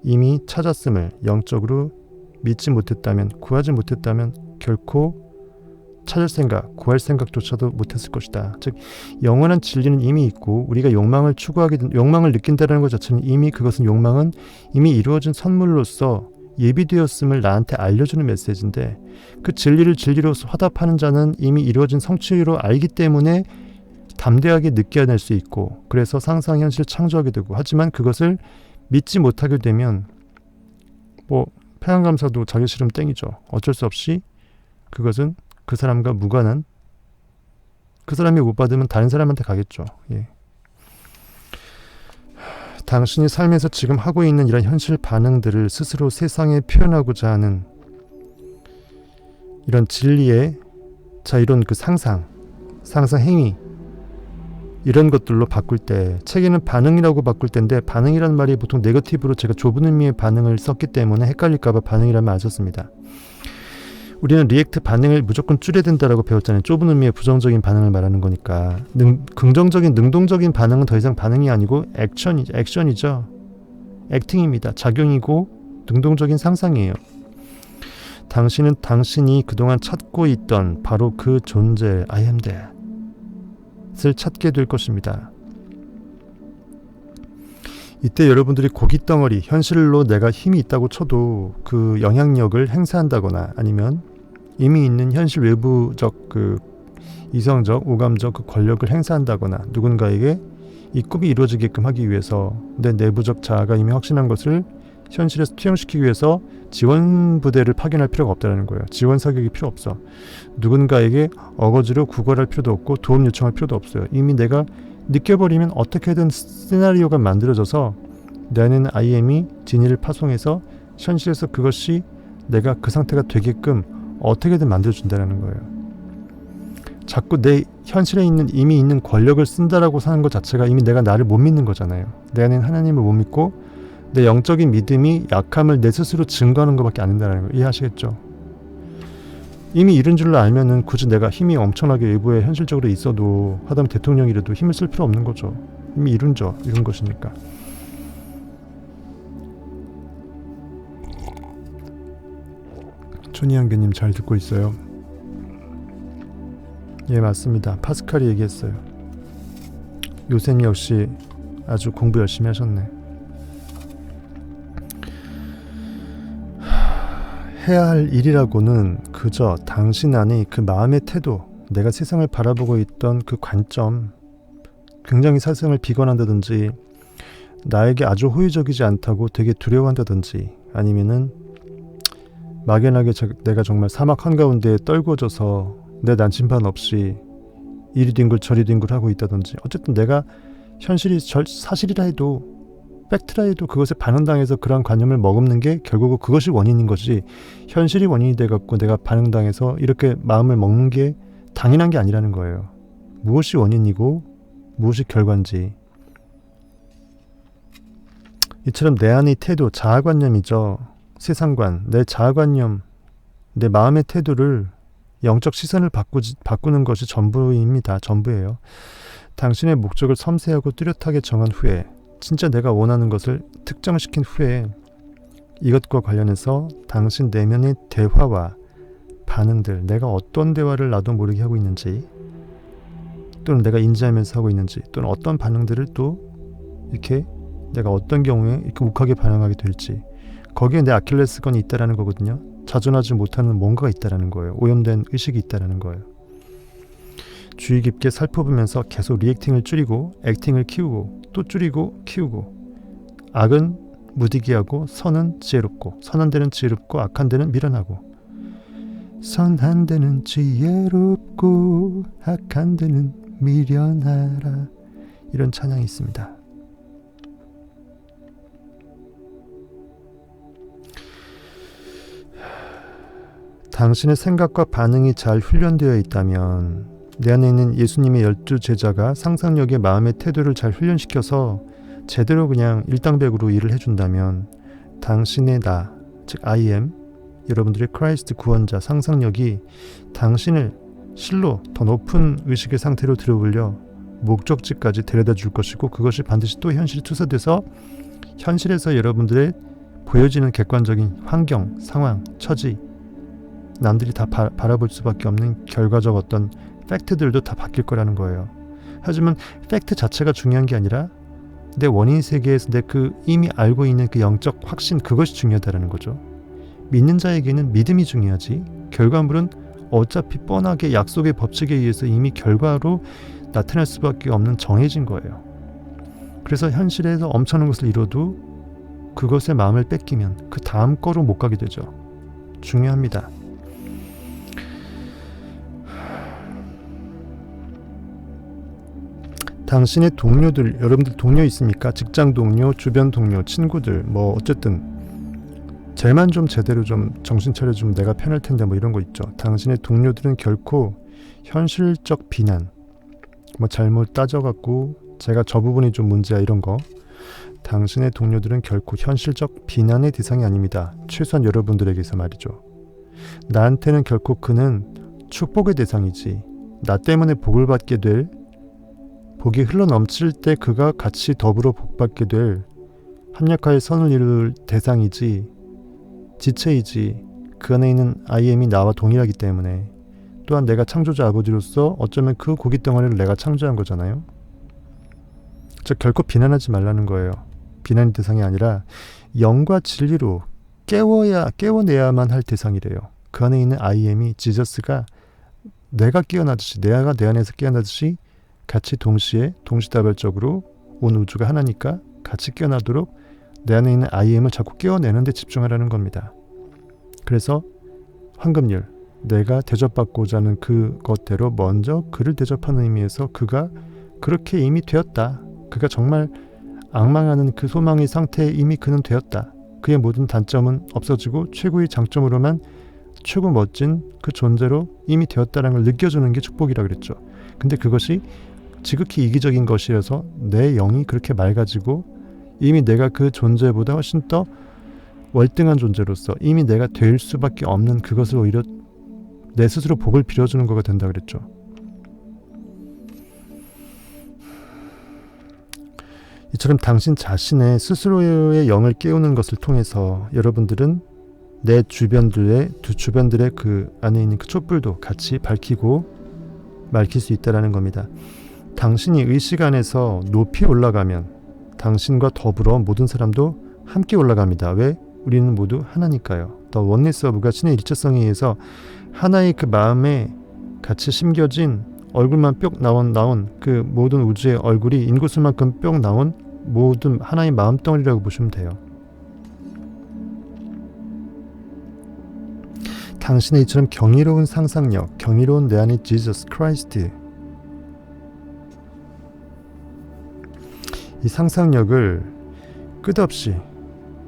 이미 찾았음을 영적으로 믿지 못했다면, 구하지 못했다면 결코 찾을 생각, 구할 생각조차도 못했을 것이다. 즉 영원한 진리는 이미 있고 우리가 욕망을 느낀다는 것 자체는 그것은 욕망은 이미 이루어진 선물로서 예비되었음을 나한테 알려주는 메시지인데 그 진리를 진리로서 화답하는 자는 이미 이루어진 성취로 알기 때문에 담대하게 느껴낼 수 있고 그래서 상상현실 창조하게 되고 하지만 그것을 믿지 못하게 되면 폐양감사도 자기 싫으면 땡이죠. 어쩔 수 없이 그것은 그 사람과 무관한 그 사람이 못 받으면 다른 사람한테 가겠죠. 예. 당신이 삶에서 지금 하고 있는 이런 현실 반응들을 스스로 세상에 표현하고자 하는 이런 진리의 이런 그 상상 행위 이런 것들로 바꿀 때 책에는 반응이라고 바꿀 때인데 반응이라는 말이 보통 네거티브로 제가 좁은 의미의 반응을 썼기 때문에 헷갈릴까봐 반응이라는 말 안 썼습니다. 우리는 리액트 반응을 무조건 줄여야 된다라고 배웠잖아요. 좁은 의미의 부정적인 반응을 말하는 거니까. 긍정적인 능동적인 반응은 더 이상 반응이 아니고 액션이죠. 액팅입니다. 작용이고 능동적인 상상이에요. 당신은 당신이 그동안 찾고 있던 바로 그 존재 I am that을 찾게 될 것입니다. 이때 여러분들이 고깃덩어리, 현실로 내가 힘이 있다고 쳐도 그 영향력을 행사한다거나 아니면 이미 있는 현실 외부적 그 이성적, 오감적 그 권력을 행사한다거나 누군가에게 이 꿈이 이루어지게끔 하기 위해서 내 내부적 자아가 이미 확신한 것을 현실에서 투영시키기 위해서 지원 부대를 파견할 필요가 없다는 거예요. 지원 사격이 필요 없어. 누군가에게 어거지로 구걸할 필요도 없고 도움 요청할 필요도 없어요. 이미 내가 느껴버리면 어떻게든 시나리오가 만들어져서 내 안에는 I am이 진리를 파송해서 현실에서 그것이 내가 그 상태가 되게끔 어떻게든 만들어준다는 거예요. 자꾸 내 현실에 있는 이미 있는 권력을 쓴다라고 사는 것 자체가 이미 내가 나를 못 믿는 거잖아요. 내 안에는 하나님을 못 믿고 내 영적인 믿음이 약함을 내 스스로 증거하는 것밖에 안 된다는 거 이해하시겠죠? 이미 이런 줄로 알면은 굳이 내가 힘이 엄청나게 외부에 현실적으로 있어도 하다면 대통령이라도 힘을 쓸 필요 없는 거죠. 이미 이룬 것이니까. 촌이한개님 잘 듣고 있어요. 예, 맞습니다. 파스칼이 얘기했어요. 요셉 역시 아주 공부 열심히 하셨네. 해야 할 일이라고는 그저 당신 안의 그 마음의 태도, 내가 세상을 바라보고 있던 그 관점, 굉장히 세상을 비관한다든지 나에게 아주 호의적이지 않다고 되게 두려워한다든지 아니면은 막연하게 내가 정말 사막 한가운데에 떨궈져서 내 난침반 없이 이리 뒹굴 저리 뒹굴 하고 있다든지 어쨌든 내가 현실이 사실이라 해도 팩트라 해도 그것에 반응당해서 그런 관념을 머금는 게 결국 그것이 원인인 것이 현실이 원인이 돼갖고 내가 반응당해서 이렇게 마음을 먹는 게 당연한 게 아니라는 거예요. 무엇이 원인이고 무엇이 결과인지 이처럼 내 안의 태도, 자아관념이죠. 세상관, 내 자아관념, 내 마음의 태도를 영적 시선을 바꾸는 것이 전부입니다. 전부예요. 당신의 목적을 섬세하고 뚜렷하게 정한 후에 진짜 내가 원하는 것을 특정시킨 후에 이것과 관련해서 당신 내면의 대화와 반응들, 내가 어떤 대화를 나도 모르게 하고 있는지 또는 내가 인지하면서 하고 있는지 또는 어떤 반응들을 또 이렇게 내가 어떤 경우에 이렇게 욱하게 반응하게 될지 거기에 내 아킬레스건이 있다라는 거거든요. 자존하지 못하는 뭔가가 있다라는 거예요. 오염된 의식이 있다라는 거예요. 주의 깊게 살펴보면서 계속 리액팅을 줄이고 액팅을 키우고 또 줄이고 키우고 악은 무디기하고 선은 지혜롭고 선한 데는 지혜롭고 악한 데는 미련하고 선한 데는 지혜롭고 악한 데는 미련하라 이런 찬양이 있습니다. 당신의 생각과 반응이 잘 훈련되어 있다면 내 안에 있는 예수님의 12제자가 상상력의 마음의 태도를 잘 훈련시켜서 제대로 그냥 일당백으로 일을 해준다면 당신의 나, 즉 I am, 여러분들의 크라이스트 구원자 상상력이 당신을 실로 더 높은 의식의 상태로 들어올려 목적지까지 데려다 줄 것이고 그것이 반드시 또 현실에 투사돼서 현실에서 여러분들의 보여지는 객관적인 환경, 상황, 처지 남들이 다 바라볼 수밖에 없는 결과적 어떤 팩트들도 다 바뀔 거라는 거예요. 하지만 팩트 자체가 중요한 게 아니라 내 원인 세계에서 내 그 이미 알고 있는 그 영적 확신 그것이 중요하다는 거죠. 믿는 자에게는 믿음이 중요하지 결과물은 어차피 뻔하게 약속의 법칙에 의해서 이미 결과로 나타날 수밖에 없는 정해진 거예요. 그래서 현실에서 엄청난 것을 이뤄도 그것에 마음을 뺏기면 그 다음 거로 못 가게 되죠. 중요합니다. 당신의 동료들, 여러분들 동료 있습니까? 직장 동료, 주변 동료, 친구들 뭐 어쨌든 쟤만 좀 제대로 좀 정신 차려주면 내가 편할 텐데 뭐 이런 거 있죠. 당신의 동료들은 결코 현실적 비난 뭐 잘못 따져갖고 제가 저 부분이 좀 문제야 이런 거 당신의 동료들은 결코 현실적 비난의 대상이 아닙니다. 최소한 여러분들에게서 말이죠. 나한테는 결코 그는 축복의 대상이지 나 때문에 복을 받게 될 복이 흘러넘칠 때 그가 같이 더불어 복받게 될 합력하여 선을 이룰 대상이지 지체이지 그 안에 있는 IM이 나와 동일하기 때문에 또한 내가 창조자 아버지로서 어쩌면 그 고깃 덩어리를 내가 창조한 거잖아요. 즉 결코 비난하지 말라는 거예요. 비난의 대상이 아니라 영과 진리로 깨워내야만 할 대상이래요. 그 안에 있는 IM이 지저스가 내가 깨어나듯이 내가 내 안에서 깨어나듯이 같이 동시다발적으로 온 우주가 하나니까 같이 깨어나도록 내 안에 있는 IM을 자꾸 깨어내는 데 집중하라는 겁니다. 그래서 황금률, 내가 대접받고자 하는 그것대로 먼저 그를 대접하는 의미에서 그가 그렇게 이미 되었다. 그가 정말 앙망하는 그 소망의 상태에 이미 그는 되었다. 그의 모든 단점은 없어지고 최고의 장점으로만 최고 멋진 그 존재로 이미 되었다는 걸 느껴주는 게 축복이라 그랬죠. 근데 그것이 지극히 이기적인 것이어서 내 영이 그렇게 맑아지고 이미 내가 그 존재보다 훨씬 더 월등한 존재로서 이미 내가 될 수밖에 없는 그것을 오히려 내 스스로 복을 빌어주는 거가 된다 그랬죠. 이처럼 당신 자신의 스스로의 영을 깨우는 것을 통해서 여러분들은 내 주변들의 그 안에 있는 그 촛불도 같이 밝히고 맑힐 수 있다는 겁니다. 당신이 의식 안에서 높이 올라가면 당신과 더불어 모든 사람도 함께 올라갑니다. 왜? 우리는 모두 하나니까요. The oneness of가 신의 일체성에 의해서 하나의 그 마음에 같이 심겨진 얼굴만 뿅 나온 그 모든 우주의 얼굴이 인구수만큼 뿅 나온 모든 하나의 마음덩어리라고 보시면 돼요. 당신의 이처럼 경이로운 상상력, 경이로운 내 안의 Jesus Christ, 이 상상력을 끝없이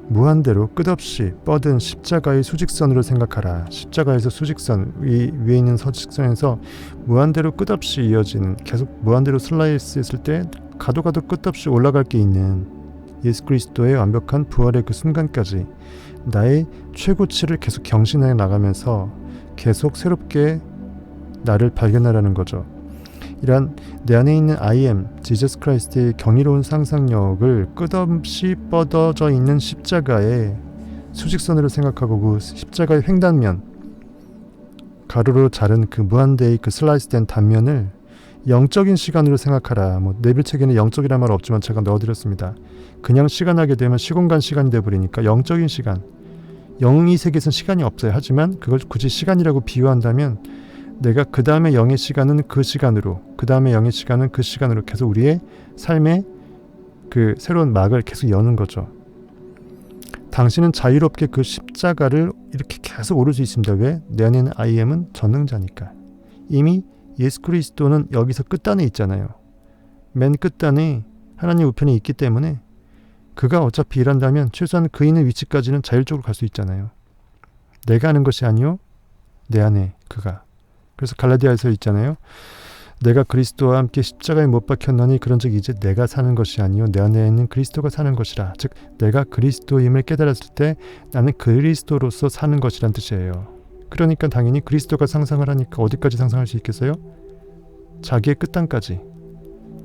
무한대로 끝없이 뻗은 십자가의 수직선으로 생각하라. 십자가에서 수직선, 위에 있는 수직선에서 무한대로 끝없이 이어지는, 계속 무한대로 슬라이스 했을 때 가도 끝없이 올라갈 게 있는 예수 그리스도의 완벽한 부활의 그 순간까지 나의 최고치를 계속 경신해 나가면서 계속 새롭게 나를 발견하라는 거죠. 이러한 내 안에 있는 I am, 지저스 크라이스트의 경이로운 상상력을 끝없이 뻗어져 있는 십자가의 수직선으로 생각하고 그 십자가의 횡단면, 가로로 자른 그 무한대의 그 슬라이스된 단면을 영적인 시간으로 생각하라. 네빌 책에는 영적이라는 말 없지만 제가 넣어드렸습니다. 그냥 시간하게 되면 시공간 시간이 돼버리니까 영적인 시간, 영의 세계에서는 시간이 없어요. 하지만 그걸 굳이 시간이라고 비유한다면 내가 그 다음에 영의 시간은 그 시간으로, 그 다음에 영의 시간은 그 시간으로 계속 우리의 삶의 그 새로운 막을 계속 여는 거죠. 당신은 자유롭게 그 십자가를 이렇게 계속 오를 수 있습니다. 왜? 내 안에 있는 I am은 전능자니까. 이미 예수 그리스도는 여기서 끝단에 있잖아요. 맨 끝단에 하나님 우편에 있기 때문에 그가 어차피 일한다면 최소한 그 있는 위치까지는 자율적으로 갈 수 있잖아요. 내가 하는 것이 아니요 내 안에 그가. 그래서 갈라디아에서 있잖아요. 내가 그리스도와 함께 십자가에 못 박혔나니 그런즉 이제 내가 사는 것이 아니요 내 안에 있는 그리스도가 사는 것이라. 즉 내가 그리스도임을 깨달았을 때 나는 그리스도로서 사는 것이란 뜻이에요. 그러니까 당연히 그리스도가 상상을 하니까 어디까지 상상할 수 있겠어요? 자기의 끝단까지,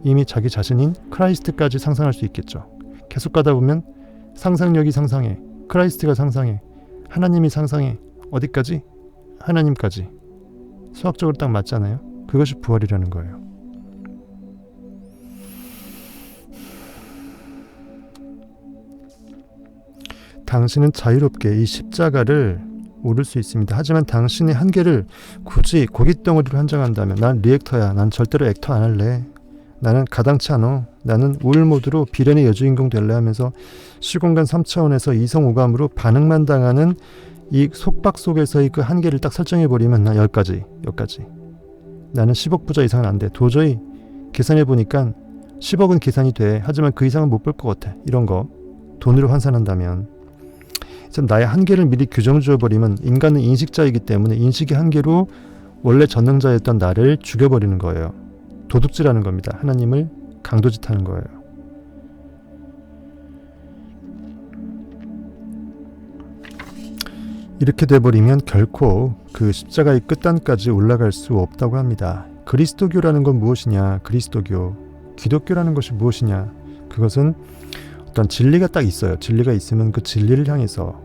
이미 자기 자신인 크라이스트까지 상상할 수 있겠죠. 계속 가다 보면 상상력이 상상해, 크라이스트가 상상해, 하나님이 상상해, 어디까지? 하나님까지. 수학적으로 딱 맞잖아요. 그것이 부활이라는 거예요. 당신은 자유롭게 이 십자가를 오를 수 있습니다. 하지만 당신의 한계를 굳이 고깃덩어리로 한정한다면, 난 리액터야, 난 절대로 액터 안 할래, 나는 가당치 않아, 나는 우울 모드로 비련의 여주인공 될래 하면서 시공간 3차원에서 이성 오감으로 반응만 당하는 이 속박 속에서의 그 한계를 딱 설정해버리면 난 여기까지. 나는 10억 부자 이상은 안 돼. 도저히 계산해보니까 10억은 계산이 돼. 하지만 그 이상은 못 볼 것 같아. 이런 거 돈으로 환산한다면, 나의 한계를 미리 규정 지어버리면 인간은 인식자이기 때문에 인식의 한계로 원래 전능자였던 나를 죽여버리는 거예요. 도둑질하는 겁니다. 하나님을 강도짓하는 거예요. 이렇게 돼버리면 결코 그 십자가의 끝단까지 올라갈 수 없다고 합니다. 그리스도교라는 건 무엇이냐? 그리스도교, 기독교라는 것이 무엇이냐? 그것은 어떤 진리가 딱 있어요. 진리가 있으면 그 진리를 향해서,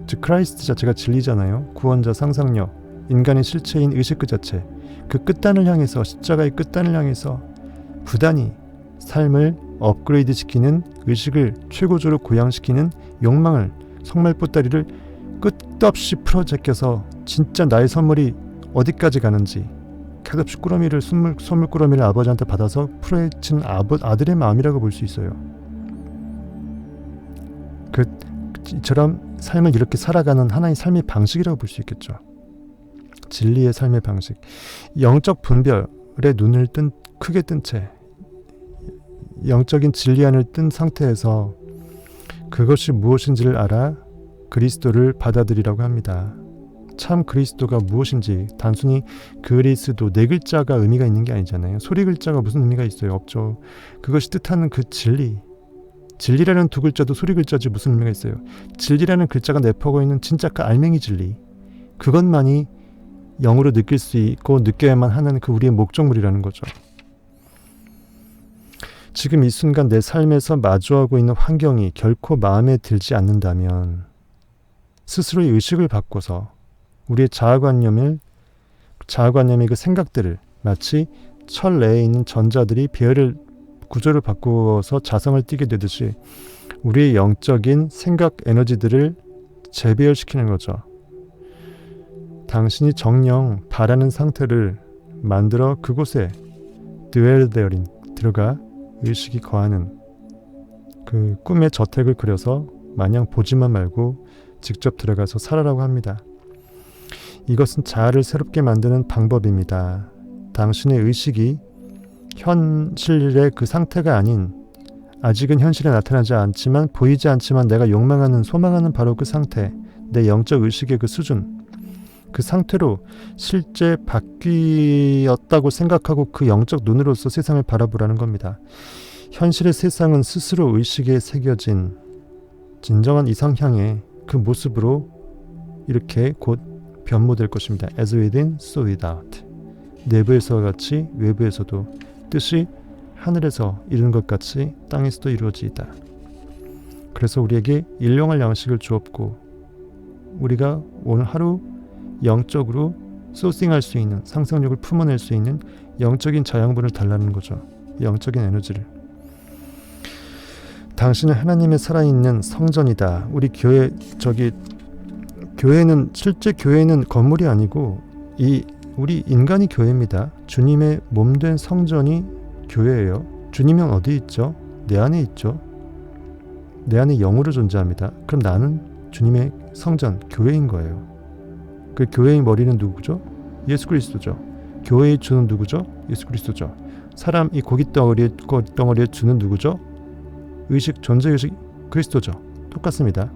즉 크라이스트 자체가 진리잖아요. 구원자, 상상력, 인간의 실체인 의식 그 자체, 그 끝단을 향해서, 십자가의 끝단을 향해서 부단히 삶을 업그레이드 시키는, 의식을 최고조로 고양시키는 욕망을, 성말보따리를 끝없이 풀어제껴서 진짜 나의 선물이 어디까지 가는지 끝없이 꾸러미를, 선물 꾸러미를 아버지한테 받아서 풀어헤친 아들의 마음이라고 볼 수 있어요. 이처럼 삶을 이렇게 살아가는 하나의 삶의 방식이라고 볼 수 있겠죠. 진리의 삶의 방식. 영적 분별에 눈을 크게 뜬 채, 영적인 진리 안을 뜬 상태에서 그것이 무엇인지를 알아 그리스도를 받아들이라고 합니다. 참 그리스도가 무엇인지, 단순히 그리스도 네 글자가 의미가 있는 게 아니잖아요. 소리 글자가 무슨 의미가 있어요? 없죠. 그것이 뜻하는 그 진리, 진리라는 두 글자도 소리 글자지 무슨 의미가 있어요? 진리라는 글자가 내포하고 있는 진짜 그 알맹이 진리, 그것만이 영으로 느낄 수 있고 느껴야만 하는 그 우리의 목적물이라는 거죠. 지금 이 순간 내 삶에서 마주하고 있는 환경이 결코 마음에 들지 않는다면 스스로의 의식을 바꿔서 우리의 자아관념의 그 생각들을, 마치 철 내에 있는 전자들이 배열을, 구조를 바꾸어서 자성을 띠게 되듯이 우리의 영적인 생각 에너지들을 재배열시키는 거죠. 당신이 정녕 바라는 상태를 만들어 그곳에 dwell therein, 들어가 의식이 거하는 그 꿈의 저택을 그려서 마냥 보지만 말고 직접 들어가서 살아라고 합니다. 이것은 자아를 새롭게 만드는 방법입니다. 당신의 의식이 현실의 그 상태가 아닌, 아직은 현실에 나타나지 않지만, 보이지 않지만 내가 욕망하는, 소망하는 바로 그 상태, 내 영적 의식의 그 수준, 그 상태로 실제 바뀌었다고 생각하고 그 영적 눈으로서 세상을 바라보라는 겁니다. 현실의 세상은 스스로 의식에 새겨진 진정한 이상향의 그 모습으로 이렇게 곧 변모될 것입니다. As within, so without. 내부에서와 같이 외부에서도, 뜻이 하늘에서 이루는 것 같이 땅에서도 이루어지이다. 그래서 우리에게 일용할 양식을 주옵고 우리가 오늘 하루 영적으로 소싱할 수 있는, 상상력을 품어낼 수 있는 영적인 자양분을 달라는 거죠. 영적인 에너지를. 당신은 하나님의 살아있는 성전이다. 우리 교회, 교회는, 실제 교회는 건물이 아니고 우리 인간이 교회입니다. 주님의 몸된 성전이 교회예요. 주님은 어디 있죠? 내 안에 있죠. 내 안에 영으로 존재합니다. 그럼 나는 주님의 성전, 교회인 거예요. 그 교회의 머리는 누구죠? 예수 그리스도죠. 교회의 주는 누구죠? 예수 그리스도죠. 사람 이 고깃덩어리의 주는 누구죠? 의식, 존재의식 그리스도죠. 똑같습니다.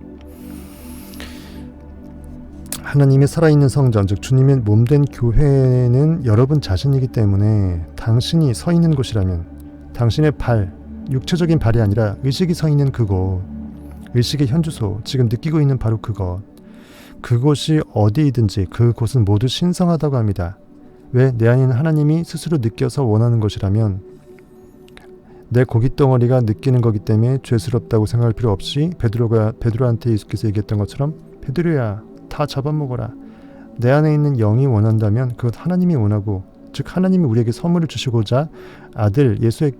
하나님의 살아있는 성전, 즉 주님의 몸된 교회는 여러분 자신이기 때문에 당신이 서 있는 곳이라면, 당신의 발, 육체적인 발이 아니라 의식이 서 있는 그곳, 의식의 현주소, 지금 느끼고 있는 바로 그곳이 어디이든지 그곳은 모두 신성하다고 합니다. 왜? 내 안에는 하나님이 스스로 느껴서 원하는 것이라면, 내 고깃덩어리가 느끼는 거기 때문에 죄스럽다고 생각할 필요 없이 베드로한테 예수께서 얘기했던 것처럼, 베드로야 다 잡아먹어라. 내 안에 있는 영이 원한다면 그것 하나님이 원하고, 즉 하나님이 우리에게 선물을 주시고자, 아들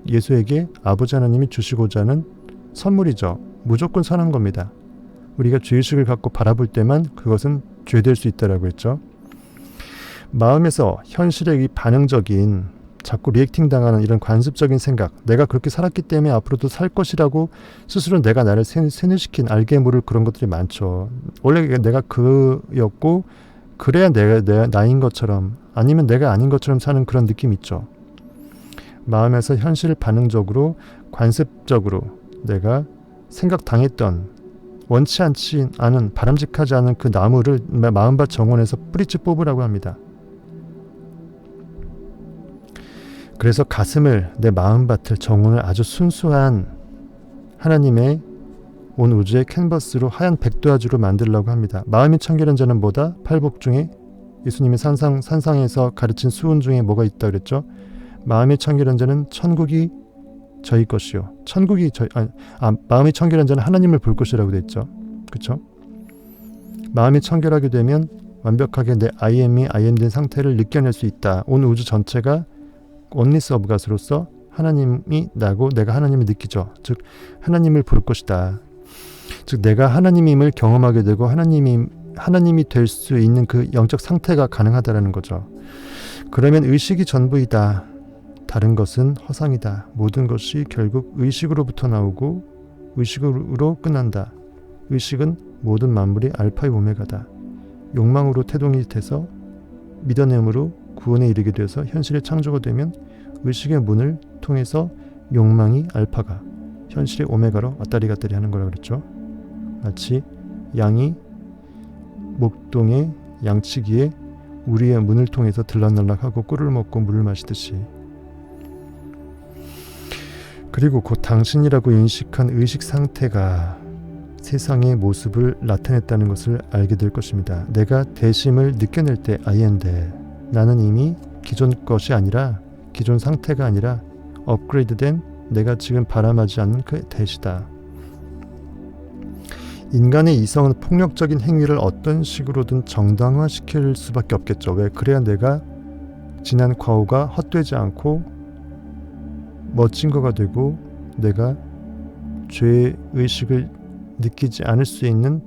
예수에게 아버지 하나님이 주시고자 하는 선물이죠. 무조건 선한 겁니다. 우리가 죄의식을 갖고 바라볼 때만 그것은 죄될 수 있다라고 했죠. 마음에서 현실의 이 반응적인, 자꾸 리액팅 당하는 이런 관습적인 생각, 내가 그렇게 살았기 때문에 앞으로도 살 것이라고 스스로 내가 나를 세뇌시킨, 알게 모를 그런 것들이 많죠. 원래 내가 그였고 그래야 내가 나인 것처럼, 아니면 내가 아닌 것처럼 사는 그런 느낌 있죠. 마음에서 현실 반응적으로, 관습적으로 내가 생각당했던, 원치 않은, 바람직하지 않은 그 나무를 마음밭 정원에서 뿌리째 뽑으라고 합니다. 그래서 가슴을, 내 마음밭을, 정원을 아주 순수한 하나님의 온 우주의 캔버스로, 하얀 백도화지로 만들려고 합니다. 마음이 청결한 자는 뭐다? 팔복 중에 예수님이 산상에서 가르친 수훈 중에 뭐가 있다 그랬죠? 마음이 청결한 자는 천국이 저희 것이요. 마음이 청결한 자는 하나님을 볼 것이라고 됐죠. 그렇죠? 마음이 청결하게 되면 완벽하게 내 I am 된 상태를 느껴낼 수 있다. 온 우주 전체가 oneness of God으로서 하나님이 나고 내가 하나님을 느끼죠. 즉 하나님을 볼 것이다. 즉 내가 하나님임을 경험하게 되고 하나님이 될 수 있는 그 영적 상태가 가능하다라는 거죠. 그러면 의식이 전부이다. 다른 것은 허상이다. 모든 것이 결국 의식으로부터 나오고 의식으로 끝난다. 의식은 모든 만물의 알파의 오메가다. 욕망으로 태동이 돼서 믿어냄으로 구원에 이르게 되어서 현실의 창조가 되면 의식의 문을 통해서 욕망이 알파가, 현실의 오메가로 왔다리 갔다리 하는 거라 그랬죠. 마치 양이 목동의 양치기에 우리의 문을 통해서 들락날락하고 꿀을 먹고 물을 마시듯이. 그리고 곧 당신이라고 인식한 의식 상태가 세상의 모습을 나타냈다는 것을 알게 될 것입니다. 내가 대심을 느껴낼 때 I am there. 나는 이미 기존 것이 아니라, 기존 상태가 아니라 업그레이드된, 내가 지금 바람하지 않는 그 대시다. 인간의 이성은 폭력적인 행위를 어떤 식으로든 정당화시킬 수밖에 없겠죠. 왜? 그래야 내가 지난 과오가 헛되지 않고 멋진 거가 되고 내가 죄의식을 느끼지 않을 수 있는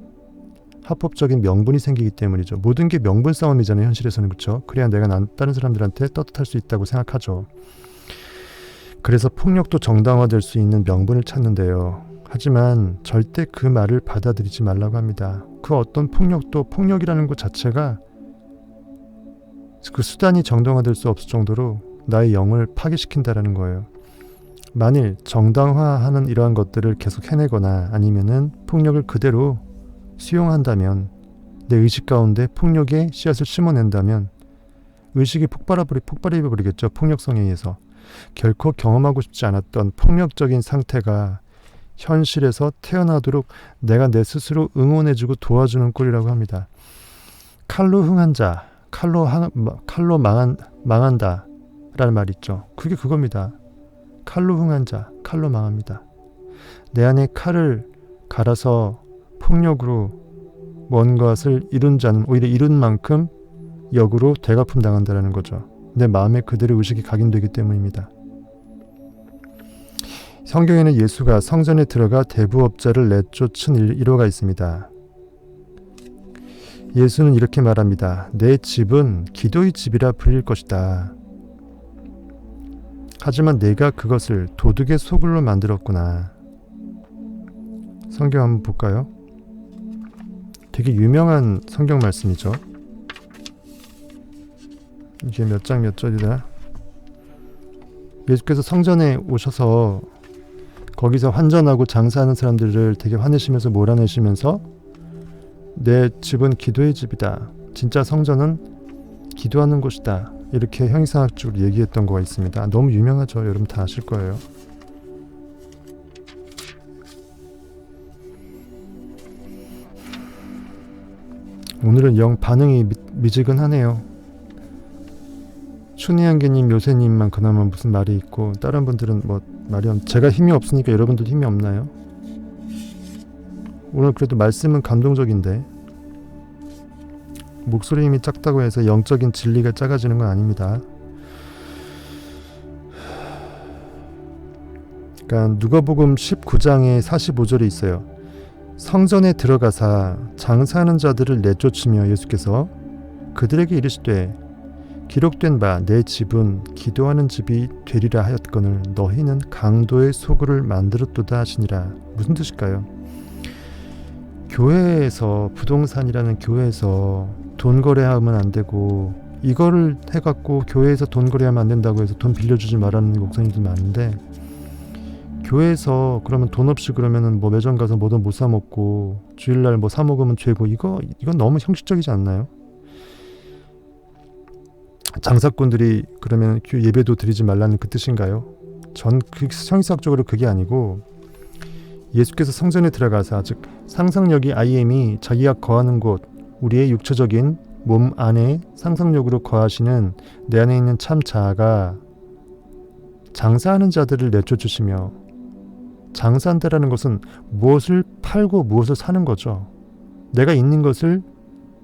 합법적인 명분이 생기기 때문이죠. 모든 게 명분 싸움이잖아요. 현실에서는. 그렇죠? 그래야 내가 다른 사람들한테 떳떳할 수 있다고 생각하죠. 그래서 폭력도 정당화될 수 있는 명분을 찾는데요. 하지만 절대 그 말을 받아들이지 말라고 합니다. 그 어떤 폭력도 폭력이라는 것 자체가 그 수단이 정당화될 수 없을 정도로 나의 영을 파괴시킨다라는 거예요. 만일 정당화하는 이러한 것들을 계속 해내거나 아니면은 폭력을 그대로 수용한다면, 내 의식 가운데 폭력의 씨앗을 심어낸다면 의식이 폭발해버리겠죠. 폭력성에 의해서. 결코 경험하고 싶지 않았던 폭력적인 상태가 현실에서 태어나도록 내가 내 스스로 응원해주고 도와주는 꼴이라고 합니다. 칼로 흥한 자, 칼로 망한다 라는 말이 있죠. 그게 그겁니다. 칼로 흥한 자, 칼로 망합니다. 내 안에 칼을 갈아서 폭력으로 뭔 것을 이룬 자는 오히려 이룬 만큼 역으로 되갚음 당한다는 거죠. 내 마음에 그대로 의식이 각인되기 때문입니다. 성경에는 예수가 성전에 들어가 대부업자를 내쫓은 일화가 있습니다. 예수는 이렇게 말합니다. 내 집은 기도의 집이라 불릴 것이다. 하지만 내가 그것을 도둑의 소굴로 만들었구나. 성경 한번 볼까요? 되게 유명한 성경 말씀이죠. 이게 몇 장 몇 절이다. 예수께서 성전에 오셔서 거기서 환전하고 장사하는 사람들을 되게 화내시면서 몰아내시면서 내 집은 기도의 집이다. 진짜 성전은 기도하는 곳이다. 이렇게 형이상학적으로 얘기했던 거가 있습니다. 너무 유명하죠. 여러분 다 아실 거예요. 오늘은 영 반응이 미지근하네요. 춘희한개님, 요새님만 그나마 무슨 말이 있고 다른 분들은 뭐 말이 제가 힘이 없으니까 여러분들도 힘이 없나요? 오늘 그래도 말씀은 감동적인데 목소리 힘이 작다고 해서 영적인 진리가 작아지는 건 아닙니다. 그러니까 누가복음 19장에 45절에 있어요. 성전에 들어가사 장사하는 자들을 내쫓으며 예수께서 그들에게 이르시되 기록된 바 내 집은 기도하는 집이 되리라 하였거늘 너희는 강도의 소굴을 만들었도다 하시니라. 무슨 뜻일까요? 교회에서 부동산이라는 교회에서 돈 거래하면 안 되고 이거를 해갖고 교회에서 돈 거래하면 안 된다고 해서 돈 빌려주지 말라는 목사님들 많은데 교회에서 그러면 돈 없이 그러면은 뭐 매점 가서 뭐든 못 사 먹고 주일날 뭐 사 먹으면 죄고 이건 너무 형식적이지 않나요? 장사꾼들이 그러면 예배도 드리지 말라는 그 뜻인가요? 전 형이상학적으로 그게 아니고 예수께서 성전에 들어가서 즉 상상력이 IM이 자기가 거하는 곳 우리의 육체적인 몸 안에 상상력으로 거하시는 내 안에 있는 참 자아가 장사하는 자들을 내쫓으시며 장사한다라는 것은 무엇을 팔고 무엇을 사는 거죠. 내가 있는 것을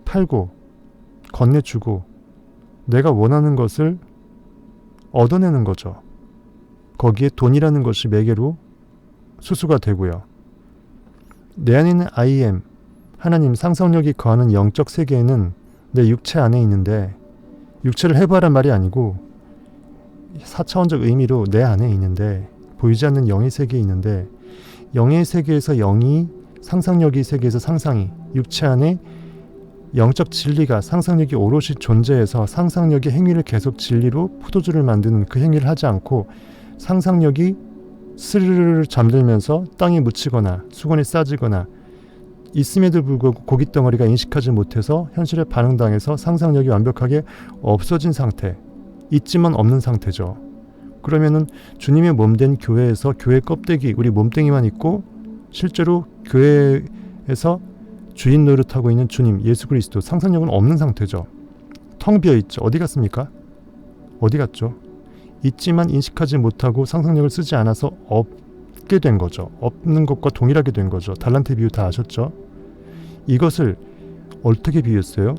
팔고 건네주고 내가 원하는 것을 얻어내는 거죠. 거기에 돈이라는 것이 매개로 수수가 되고요. 내 안에 있는 IM, 하나님 상상력이 거하는 영적 세계에는 내 육체 안에 있는데 육체를 해부하란 말이 아니고 4차원적 의미로 내 안에 있는데 보이지 않는 영의 세계에 있는데 영의 세계에서 영이 상상력의 세계에서 상상이 육체 안에 영적 진리가 상상력이 오롯이 존재해서 상상력의 행위를 계속 진리로 포도주를 만드는 그 행위를 하지 않고 상상력이 스르르르 잠들면서 땅에 묻히거나 수건에 싸지거나 있음에도 불구하고 고깃덩어리가 인식하지 못해서 현실에 반응당해서 상상력이 완벽하게 없어진 상태, 있지만 없는 상태죠. 그러면은 주님의 몸된 교회에서 교회 껍데기, 우리 몸뚱이만 있고 실제로 교회에서 주인 노릇하고 있는 주님, 예수 그리스도 상상력은 없는 상태죠. 텅 비어있죠. 어디 갔습니까? 어디 갔죠? 있지만 인식하지 못하고 상상력을 쓰지 않아서 없게 된 거죠. 없는 것과 동일하게 된 거죠. 달란트 비유 다 아셨죠? 이것을 어떻게 비유했어요?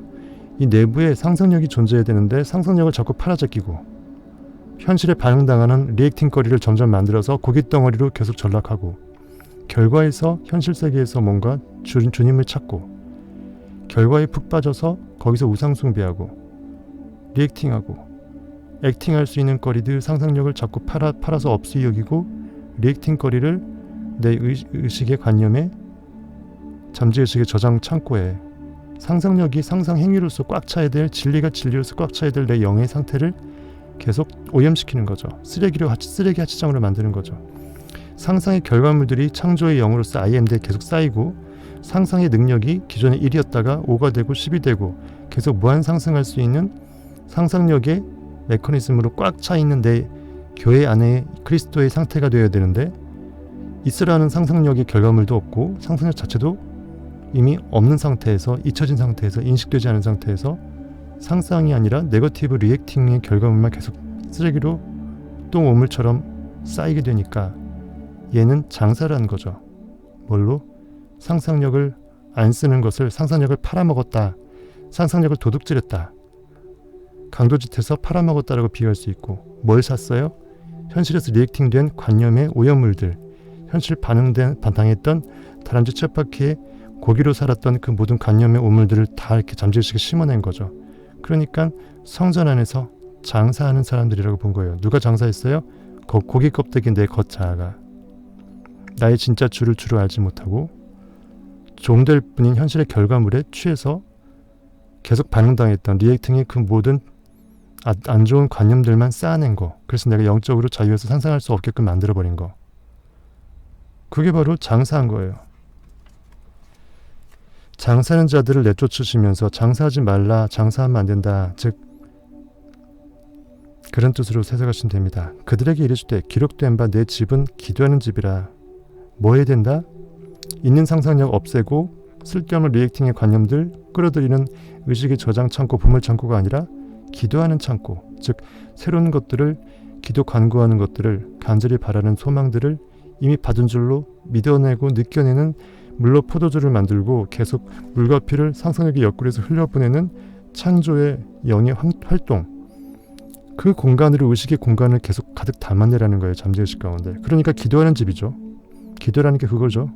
이 내부에 상상력이 존재해야 되는데 상상력을 자꾸 팔아제끼고 현실에 반응당하는 리액팅 거리를 점점 만들어서 고깃덩어리로 계속 전락하고 결과에서 현실 세계에서 뭔가 주님을 찾고 결과에 푹 빠져서 거기서 우상 숭배하고 리액팅하고 액팅할 수 있는 거리들 상상력을 자꾸 팔아서 없이 여기고 리액팅 거리를 내 의식의 관념에 잠재의식의 저장 창고에 상상력이 상상 행위로서 꽉 차야 될 진리가 진리로서 꽉 차야 될 내 영의 상태를 계속 오염시키는 거죠. 쓰레기 하치장으로 만드는 거죠. 상상의 결과물들이 창조의 영으로서 IMD에 계속 쌓이고 상상의 능력이 기존에 1이었다가 5가 되고 10이 되고 계속 무한 상승할 수 있는 상상력의 메커니즘으로 꽉 차 있는 내 교회 안에 그리스도의 상태가 되어야 되는데 있으라는 상상력의 결과물도 없고 상상력 자체도 이미 없는 상태에서 잊혀진 상태에서 인식되지 않은 상태에서 상상이 아니라 네거티브 리액팅의 결과물만 계속 쓰레기로 똥오물처럼 쌓이게 되니까 얘는 장사라는 거죠. 뭘로? 상상력을 안 쓰는 것을 상상력을 팔아먹었다. 상상력을 도둑질했다. 강도짓해서 팔아먹었다라고 비유할 수 있고 뭘 샀어요? 현실에서 리액팅된 관념의 오염물들 현실 반항했던 다람쥐 쳇바퀴에 고기로 살았던 그 모든 관념의 오물들을 다 이렇게 잠재의식에 심어낸 거죠. 그러니까 성전 안에서 장사하는 사람들이라고 본 거예요. 누가 장사했어요? 고기 껍데기 내 겉자아가 나의 진짜 주를 알지 못하고 종될 뿐인 현실의 결과물에 취해서 계속 반응당했던 리액팅의 그 모든 안 좋은 관념들만 쌓아낸 거. 그래서 내가 영적으로 자유해서 상상할 수 없게끔 만들어버린 거. 그게 바로 장사한 거예요. 장사하는 자들을 내쫓으시면서 장사하지 말라, 장사하면 안 된다. 즉 그런 뜻으로 해석하시면 됩니다. 그들에게 이르시되 기록된 바 내 집은 기도하는 집이라. 뭐 해야 된다? 있는 상상력 없애고 쓸데없는 리액팅의 관념들 끌어들이는 의식의 저장 창고, 보물 창고가 아니라 기도하는 창고, 즉 새로운 것들을 기도 간구하는 것들을 간절히 바라는 소망들을 이미 받은 줄로 믿어내고 느껴내는 물로 포도주를 만들고 계속 물과 피를 상상력의 옆구리에서 흘려보내는 창조의 영의 활동, 그 공간으로 의식의 공간을 계속 가득 담아내라는 거예요. 잠재의식 가운데. 그러니까 기도하는 집이죠. 기도라는 게 그거죠.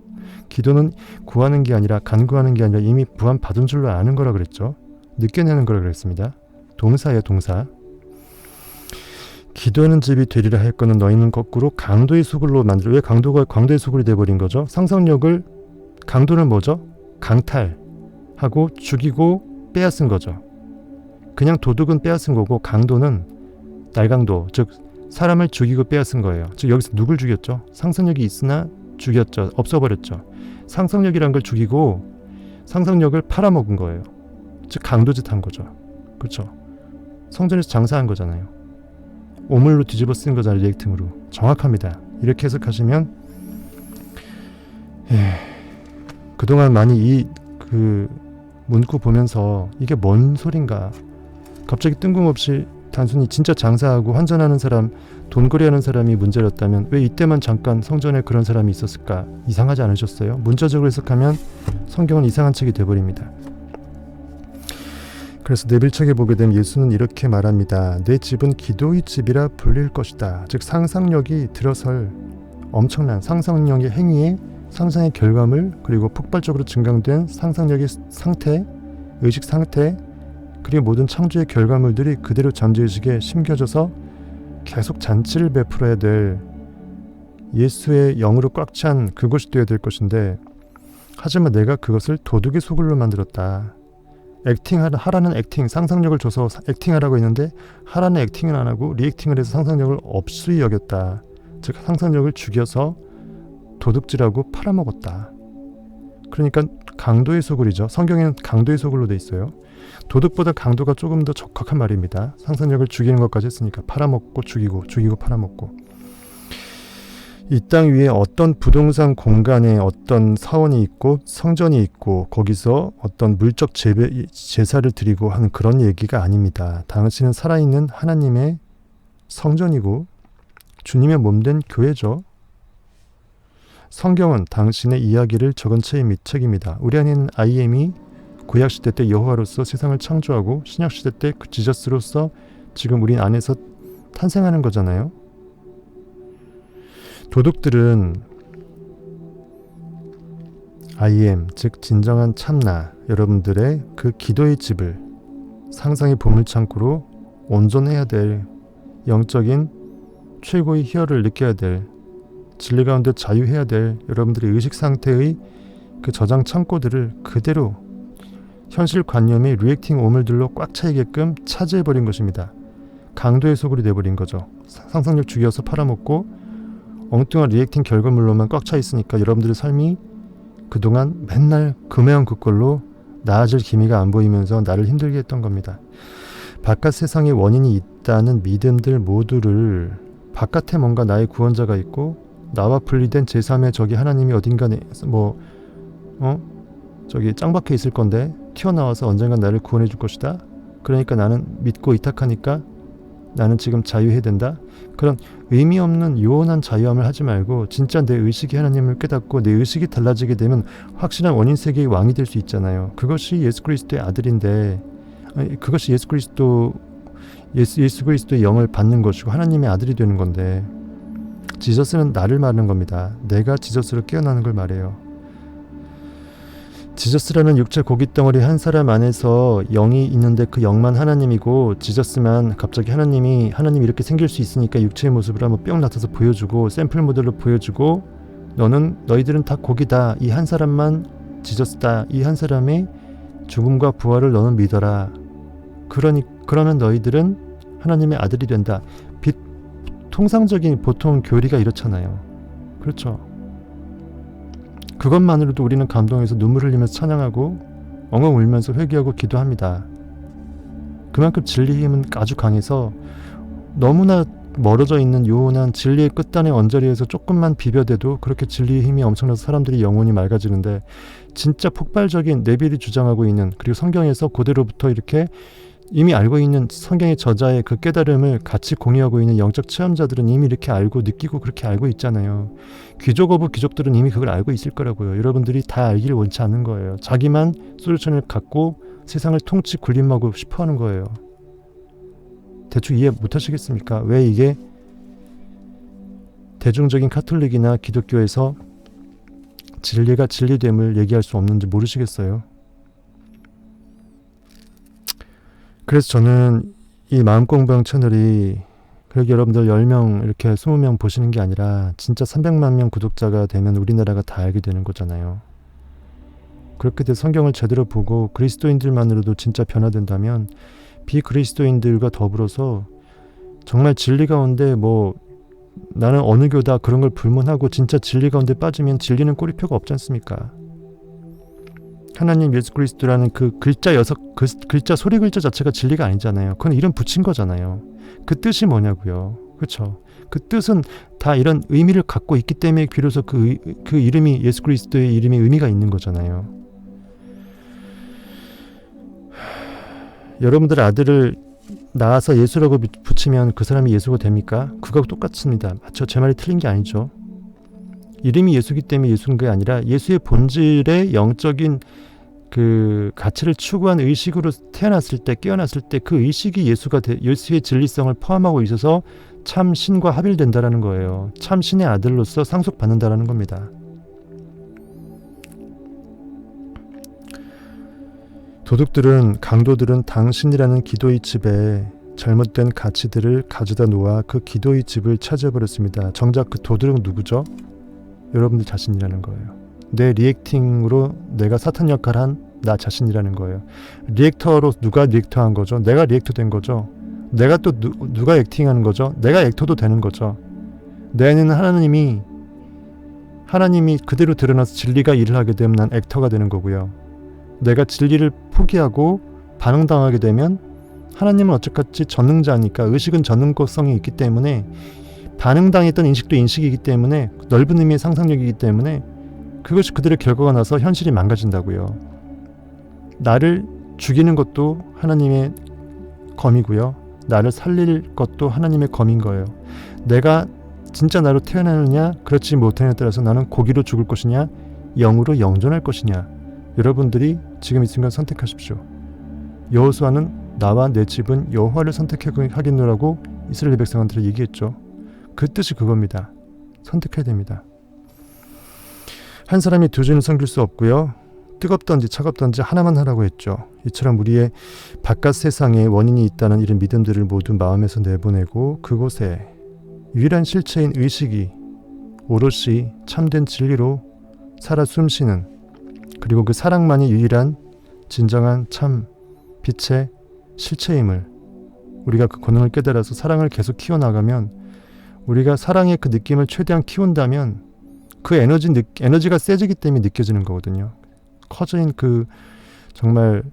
기도는 구하는 게 아니라 간구하는 게 아니라 이미 부활 받은 줄로 아는 거라 그랬죠. 느껴내는 거라 그랬습니다. 동사예요, 동사. 기도하는 집이 되리라 할 거는 너희는 거꾸로 강도의 수굴로 만들어. 왜 강도가 강도의 수굴이 돼버린 거죠? 상상력을, 강도는 뭐죠? 강탈하고 죽이고 빼앗은 거죠. 그냥 도둑은 빼앗은 거고 강도는 날강도, 즉 사람을 죽이고 빼앗은 거예요. 즉 여기서 누굴 죽였죠? 상상력이 있으나 죽였죠. 없어버렸죠. 상상력이란 걸 죽이고 상상력을 팔아먹은 거예요. 즉 강도짓 한 거죠. 그렇죠. 성전에서 장사한 거잖아요. 오물로 뒤집어 쓴 거잖아요. 리액팅으로. 정확합니다. 이렇게 해석하시면 그동안 많이 그 문구 보면서 이게 뭔 소린가, 갑자기 뜬금없이 단순히 진짜 장사하고 환전하는 사람, 돈거래하는 사람이 문제였다면 왜 이때만 잠깐 성전에 그런 사람이 있었을까? 이상하지 않으셨어요? 문자적으로 해석하면 성경은 이상한 책이 돼버립니다. 그래서 내빌책에 보게 되면 예수는 이렇게 말합니다. 내 집은 기도의 집이라 불릴 것이다. 즉 상상력이 들어설 엄청난 상상력의 행위에 상상의 결과물, 그리고 폭발적으로 증강된 상상력의 상태, 의식 상태, 그리고 모든 창조의 결과물들이 그대로 잠재의식에 심겨져서 계속 잔치를 베풀어야 될 예수의 영으로 꽉 찬 그것이 되어야 될 것인데, 하지만 내가 그것을 도둑의 소굴로 만들었다. 하라는 액팅, 상상력을 줘서 액팅하라고 했는데 하라는 액팅은 안 하고 리액팅을 해서 상상력을 없이 여겼다. 즉 상상력을 죽여서 도둑질하고 팔아먹었다. 그러니까 강도의 소굴이죠. 성경에는 강도의 소굴로 돼 있어요. 도둑보다 강도가 조금 더 적확한 말입니다. 상상력을 죽이는 것까지 했으니까 팔아먹고 죽이고 팔아먹고. 이 땅 위에 어떤 부동산 공간에 어떤 사원이 있고 성전이 있고 거기서 어떤 물적 제사를 드리고 하는 그런 얘기가 아닙니다. 당신은 살아있는 하나님의 성전이고 주님의 몸된 교회죠. 성경은 당신의 이야기를 적은 책입니다. 우리 안에는 IM이 구약시대 때 여호와로서 세상을 창조하고 신약시대 때 그 지저스로서 지금 우리 안에서 탄생하는 거잖아요. 도둑들은 IM, 즉 진정한 참나, 여러분들의 그 기도의 집을 상상의 보물창고로 온전해야 될, 영적인 최고의 희열을 느껴야 될, 진리 가운데 자유해야 될 여러분들의 의식 상태의 그 저장 창고들을 그대로 현실관념의 리액팅 오물들로 꽉 차이게끔 차지해버린 것입니다. 강도의 소굴이 돼버린 거죠. 상상력 죽여서 팔아먹고 엉뚱한 리액팅 결과물로만 꽉 차 있으니까 여러분들의 삶이 그동안 맨날 금해한 그꼴로 나아질 기미가 안 보이면서 나를 힘들게 했던 겁니다. 바깥 세상에 원인이 있다는 믿음들 모두를, 바깥에 뭔가 나의 구원자가 있고 나와 분리된 제3의 저기 하나님이 어딘가에 저기 짱박혀 있을 건데 튀어나와서 언젠간 나를 구원해 줄 것이다. 그러니까 나는 믿고 이탁하니까 나는 지금 자유해야 된다. 그런 의미 없는 요원한 자유함을 하지 말고 진짜 내 의식이 하나님을 깨닫고 내 의식이 달라지게 되면 확실한 원인 세계의 왕이 될 수 있잖아요. 그것이 예수 그리스도의 아들인데, 그것이 예수 그리스도의 영을 받는 것이고 하나님의 아들이 되는 건데, 지저스는 나를 말하는 겁니다. 내가 지저스로 깨어나는 걸 말해요. 지저스라는 육체 고깃덩어리 한 사람 안에서 영이 있는데 그 영만 하나님이고, 지저스만 갑자기 하나님이 이렇게 생길 수 있으니까 육체의 모습을 한번 뿅 나타서 보여주고 샘플 모델로 보여주고, 너희들은 다 고기다. 이 한 사람만 지저스다. 이 한 사람의 죽음과 부활을 너는 믿어라. 그러면 너희들은 하나님의 아들이 된다. 통상적인 보통 교리가 이렇잖아요. 그렇죠. 그것만으로도 우리는 감동해서 눈물 흘리면서 찬양하고 엉엉 울면서 회개하고 기도합니다. 그만큼 진리의 힘은 아주 강해서 너무나 멀어져 있는 요원한 진리의 끝단의 언저리에서 조금만 비벼대도 그렇게 진리의 힘이 엄청나서 사람들이 영혼이 맑아지는데, 진짜 폭발적인 네빌이 주장하고 있는, 그리고 성경에서 그대로부터 이렇게 이미 알고 있는 성경의 저자의 그 깨달음을 같이 공유하고 있는 영적 체험자들은 이미 이렇게 알고 느끼고 그렇게 알고 있잖아요. 귀족 오브 귀족들은 이미 그걸 알고 있을 거라고요. 여러분들이 다 알기를 원치 않는 거예요. 자기만 솔루션을 갖고 세상을 통치 군림하고 싶어하는 거예요. 대충 이해 못하시겠습니까? 왜 이게 대중적인 카톨릭이나 기독교에서 진리가 진리됨을 얘기할 수 없는지 모르시겠어요? 그래서 저는 이 마음공부형 채널이 그렇게 여러분들 10명 이렇게 20명 보시는 게 아니라 진짜 300만 명 구독자가 되면 우리나라가 다 알게 되는 거잖아요. 그렇게 돼서 성경을 제대로 보고 그리스도인들만으로도 진짜 변화된다면 비그리스도인들과 더불어서 정말 진리 가운데 나는 어느 교다 그런 걸 불문하고 진짜 진리 가운데 빠지면 진리는 꼬리표가 없지 않습니까? 하나님 예수 그리스도라는 그 글자 소리 글자 자체가 진리가 아니잖아요. 그건 이름 붙인 거잖아요. 그 뜻이 뭐냐고요. 그렇죠? 그 뜻은 다 이런 의미를 갖고 있기 때문에 비로소 그 이름이 예수 그리스도의 이름이 의미가 있는 거잖아요. 여러분들 아들을 낳아서 예수라고 붙이면 그 사람이 예수가 됩니까? 그거하고 똑같습니다. 맞죠? 제 말이 틀린 게 아니죠. 이름이 예수기 때문에 예수인 게 아니라 예수의 본질의 영적인 그 가치를 추구한 의식으로 태어났을 때, 깨어났을 때 그 의식이 예수의 진리성을 포함하고 있어서 참 신과 합일된다라는 거예요. 참 신의 아들로서 상속받는다라는 겁니다. 강도들은 당신이라는 기도의 집에 잘못된 가치들을 가져다 놓아 그 기도의 집을 차지해버렸습니다. 정작 그 도둑은 누구죠? 여러분들 자신이라는 거예요. 내 리액팅으로 내가 사탄 역할을 한 나 자신이라는 거예요. 리액터로 누가 리액터한 거죠? 내가 리액터 된 거죠. 내가 또 누가 액팅하는 거죠? 내가 액터도 되는 거죠. 내는 하나님이 그대로 드러나서 진리가 일을 하게 되면 난 액터가 되는 거고요. 내가 진리를 포기하고 반응당하게 되면 하나님은 어쨌든 전능자니까, 의식은 전능성이 있기 때문에 반응당했던 인식도 인식이기 때문에 넓은 의미의 상상력이기 때문에 그것이 그들의 결과가 나서 현실이 망가진다고요. 나를 죽이는 것도 하나님의 검이고요. 나를 살릴 것도 하나님의 검인 거예요. 내가 진짜 나로 태어나느냐 그렇지 못하느냐에 따라서 나는 고기로 죽을 것이냐 영으로 영존할 것이냐, 여러분들이 지금 이 순간 선택하십시오. 여호수아는 나와 내 집은 여호와를 선택하겠노라고 이스라엘 백성한테 얘기했죠. 그 뜻이 그겁니다. 선택해야 됩니다. 한 사람이 두 주는 섬길 수 없고요. 뜨겁던지 차갑던지 하나만 하라고 했죠. 이처럼 우리의 바깥 세상에 원인이 있다는 이런 믿음들을 모두 마음에서 내보내고 그곳에 유일한 실체인 의식이 오롯이 참된 진리로 살아 숨쉬는, 그리고 그 사랑만이 유일한 진정한 참 빛의 실체임을, 우리가 그 권능을 깨달아서 사랑을 계속 키워나가면, 우리가 사랑의 그 느낌을 최대한 키운다면 그 에너지가 세지기 때문에 느껴지는 거거든요. 커진 그 정말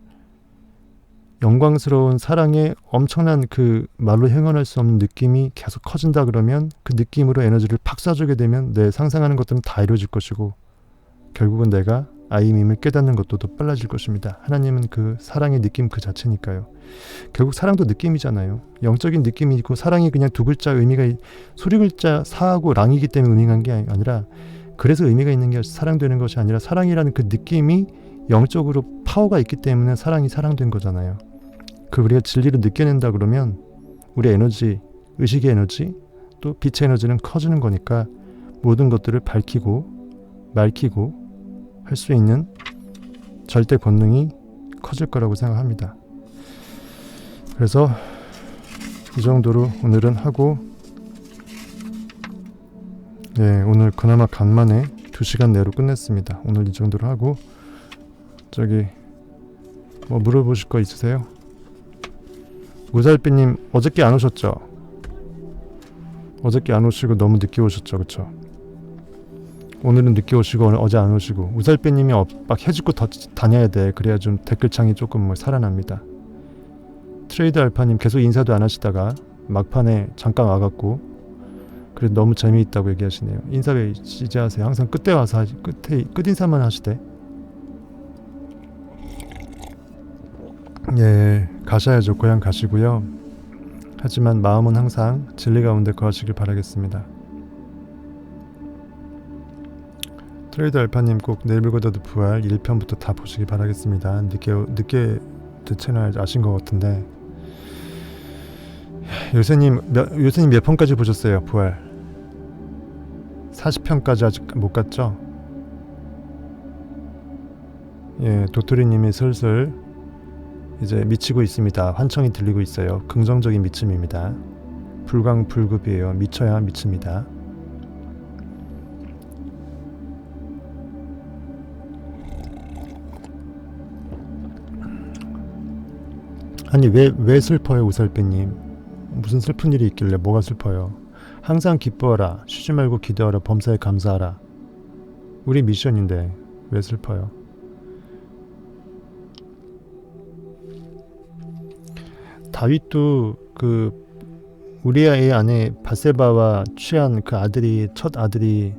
영광스러운 사랑의 엄청난 그 말로 형언할 수 없는 느낌이 계속 커진다 그러면 그 느낌으로 에너지를 팍 쏴주게 되면 내 상상하는 것들은 다 이루어질 것이고 결국은 내가 아임임을 깨닫는 것도 더 빨라질 것입니다. 하나님은 그 사랑의 느낌 그 자체니까요. 결국 사랑도 느낌이잖아요. 영적인 느낌이 있고 사랑이 그냥 두 글자 의미가 소리 글자 사하고 랑이기 때문에 의미한 게 아니라, 그래서 의미가 있는 게 사랑되는 것이 아니라 사랑이라는 그 느낌이 영적으로 파워가 있기 때문에 사랑이 사랑된 거잖아요. 그 우리가 진리를 느껴낸다 그러면 우리 에너지, 의식의 에너지, 또 빛의 에너지는 커지는 거니까 모든 것들을 밝히고 맑히고 할 수 있는 절대 권능이 커질 거라고 생각합니다. 그래서 이 정도로 오늘은 하고, 네, 오늘 그나마 간만에 2시간 내로 끝냈습니다. 오늘 이 정도로 하고, 저기 뭐 물어보실 거 있으세요? 우살비님 어저께 안 오셨죠? 어저께 안 오시고 너무 늦게 오셨죠, 그쵸? 오늘은 늦게 오시고 어제 안 오시고. 우살비님이 막 해집고 다녀야 돼. 그래야 좀 댓글창이 조금 뭐 살아납니다. 트레이드 알파님 계속 인사도 안 하시다가 막판에 잠깐 와갖고 그래도 너무 재미있다고 얘기하시네요. 인사 왜 이제 하세요? 항상 끝에 와서 끝 인사만 하시대. 예, 가셔야죠. 고향 가시고요. 하지만 마음은 항상 진리 가운데 거하시길 바라겠습니다. 트레이드 알파님 꼭 네이버고더드 부활 1편부터 다 보시기 바라겠습니다. 늦게 제 채널 아신 것 같은데, 요새님 몇 편까지 보셨어요? 부활 40편까지 아직 못 갔죠? 예, 도토리님이 슬슬 이제 미치고 있습니다. 환청이 들리고 있어요. 긍정적인 미침입니다. 불광불급이에요. 미쳐야 미칩니다. 아니 왜 슬퍼요, 우살배님? 무슨 슬픈 일이 있길래? 뭐가 슬퍼요? 항상 기뻐하라. 쉬지 말고 기도하라. 범사에 감사하라. 우리 미션인데 왜 슬퍼요? 다윗도 그 우리아의 아내 바세바와 취한 그 아들이, 첫 아들이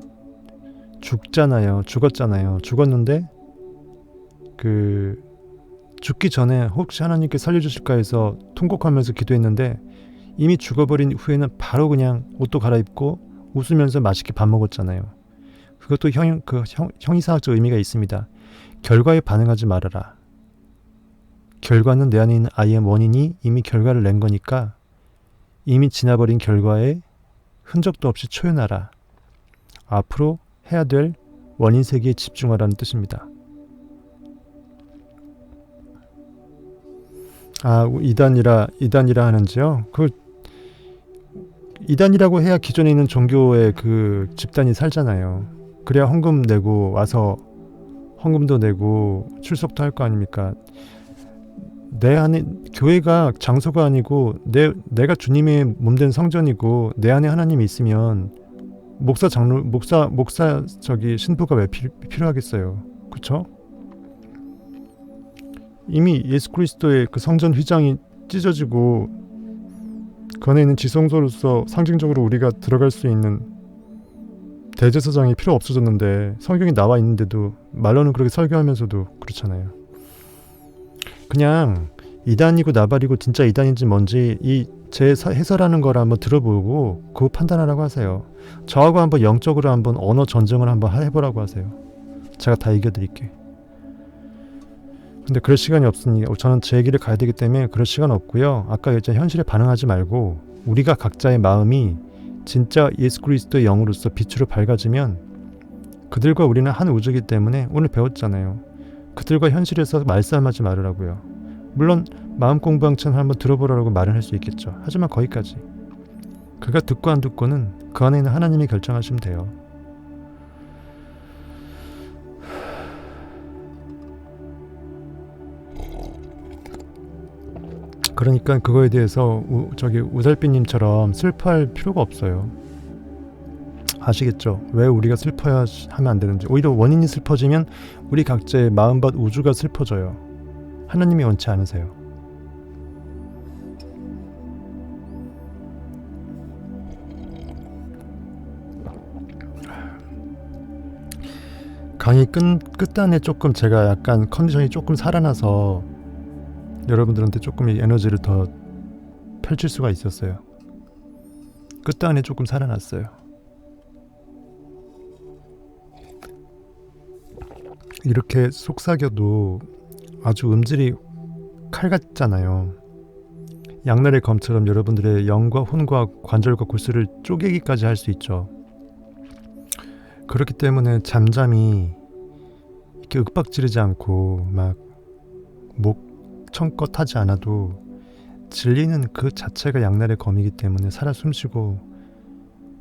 죽었잖아요. 죽었는데 그 죽기 전에 혹시 하나님께 살려주실까 해서 통곡하면서 기도했는데, 이미 죽어버린 후에는 바로 그냥 옷도 갈아입고 웃으면서 맛있게 밥 먹었잖아요. 그것도 형이사학적 의미가 있습니다. 결과에 반응하지 말아라. 결과는 내 안에 있는 아이의 원인이 이미 결과를 낸 거니까 이미 지나버린 결과에 흔적도 없이 초연하라. 앞으로 해야 될 원인 세계에 집중하라는 뜻입니다. 아, 이단이라 하는지요? 그 이단이라고 해야 기존에 있는 종교의 그 집단이 살잖아요. 그래야 헌금 내고 와서 헌금도 내고 출석도 할 거 아닙니까? 내 안에 교회가 장소가 아니고 내가 주님의 몸된 성전이고 내 안에 하나님이 있으면 목사 신부가 왜 필요하겠어요? 그쵸? 이미 예수 그리스도의 그 성전 휘장이 찢어지고 그 안에 있는 지성소로서 상징적으로 우리가 들어갈 수 있는 대제사장이 필요 없어졌는데, 성경이 나와 있는데도 말로는 그렇게 설교하면서도 그렇잖아요. 그냥 이단이고 나발이고 진짜 이단인지 뭔지 제 해설하는 걸 한번 들어보고 그거 판단하라고 하세요. 저하고 한번 영적으로 한번 언어 전쟁을 한번 해보라고 하세요. 제가 다 이겨드릴게. 근데 그럴 시간이 없으니 저는 제 길을 가야 되기 때문에 그럴 시간 없고요. 아까 얘기했잖아요. 현실에 반응하지 말고 우리가 각자의 마음이 진짜 예수 그리스도의 영으로서 빛으로 밝아지면, 그들과 우리는 한 우주이기 때문에 오늘 배웠잖아요. 그들과 현실에서 말싸움하지 말으라고요. 물론 마음 공부왕처럼 한번 들어보라고 말은 할 수 있겠죠. 하지만 거기까지. 그가 듣고 안 듣고는 그 안에 있는 하나님이 결정하시면 돼요. 그러니까 그거에 대해서 우달빛님처럼 슬퍼할 필요가 없어요. 아시겠죠? 왜 우리가 슬퍼야 하면 안 되는지. 오히려 원인이 슬퍼지면 우리 각자의 마음밭 우주가 슬퍼져요. 하나님이 원치 않으세요. 강의 끝단에 조금 제가 약간 컨디션이 조금 살아나서 여러분들한테 조금 에너지를 더 펼칠 수가 있었어요. 끝단에 조금 살아났어요. 이렇게 속삭여도 아주 음질이 칼 같잖아요. 양날의 검처럼 여러분들의 영과 혼과 관절과 골수를 쪼개기까지 할 수 있죠. 그렇기 때문에 잠잠히 이렇게 윽박지르지 않고 막 목 청껏 하지 않아도 진리는 그 자체가 양날의 검이기 때문에 살아 숨쉬고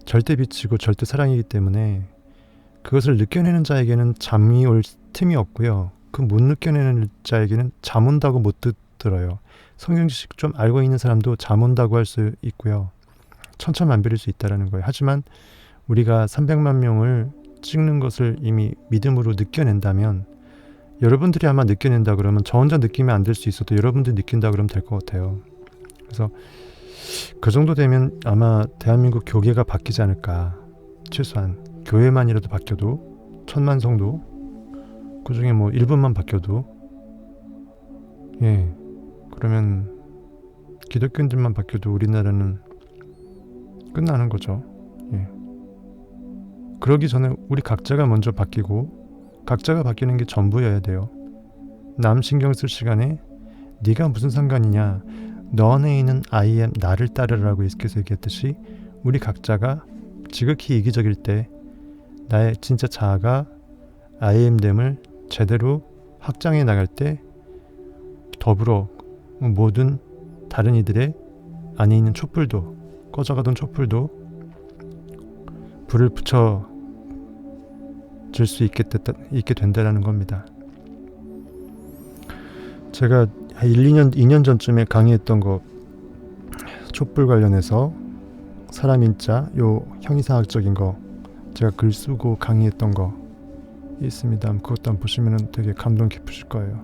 절대 빛이고 절대 사랑이기 때문에 그것을 느껴내는 자에게는 잠이 올 틈이 없고요. 그 못 느껴내는 자에게는 잠 온다고 못 듣더라요. 성경 지식 좀 알고 있는 사람도 잠 온다고 할 수 있고요. 천차만별일 수 있다는 거예요. 하지만 우리가 300만 명을 찍는 것을 이미 믿음으로 느껴낸다면 여러분들이 아마 느껴낸다 그러면 저 혼자 느끼면 안 될 수 있어도 여러분들이 느낀다 그러면 될 것 같아요. 그래서 그 정도 되면 아마 대한민국 교계가 바뀌지 않을까. 최소한 교회만이라도 바뀌어도 1000만 성도 그 중에 뭐 1분만 바뀌어도 그러면 기독교인들만 바뀌어도 우리나라는 끝나는 거죠. 그러기 전에 우리 각자가 먼저 바뀌고 각자가 바뀌는 게 전부여야 돼요. 남 신경 쓸 시간에 네가 무슨 상관이냐, 너 안에 있는 I am 나를 따르라고 예수께서 얘기했듯이 우리 각자가 지극히 이기적일 때 나의 진짜 자아가 I am됨을 제대로 확장해 나갈 때 더불어 모든 다른 이들의 안에 있는 촛불도 꺼져가던 촛불도 불을 붙여 줄 수 있게 된다는 겁니다. 제가 2년 전쯤에 강의했던 거 촛불 관련해서 사람인자 요 형이상학적인 거 제가 글 쓰고 강의했던 거 있습니다. 그것도 한번 보시면 되게 감동 깊으실 거예요.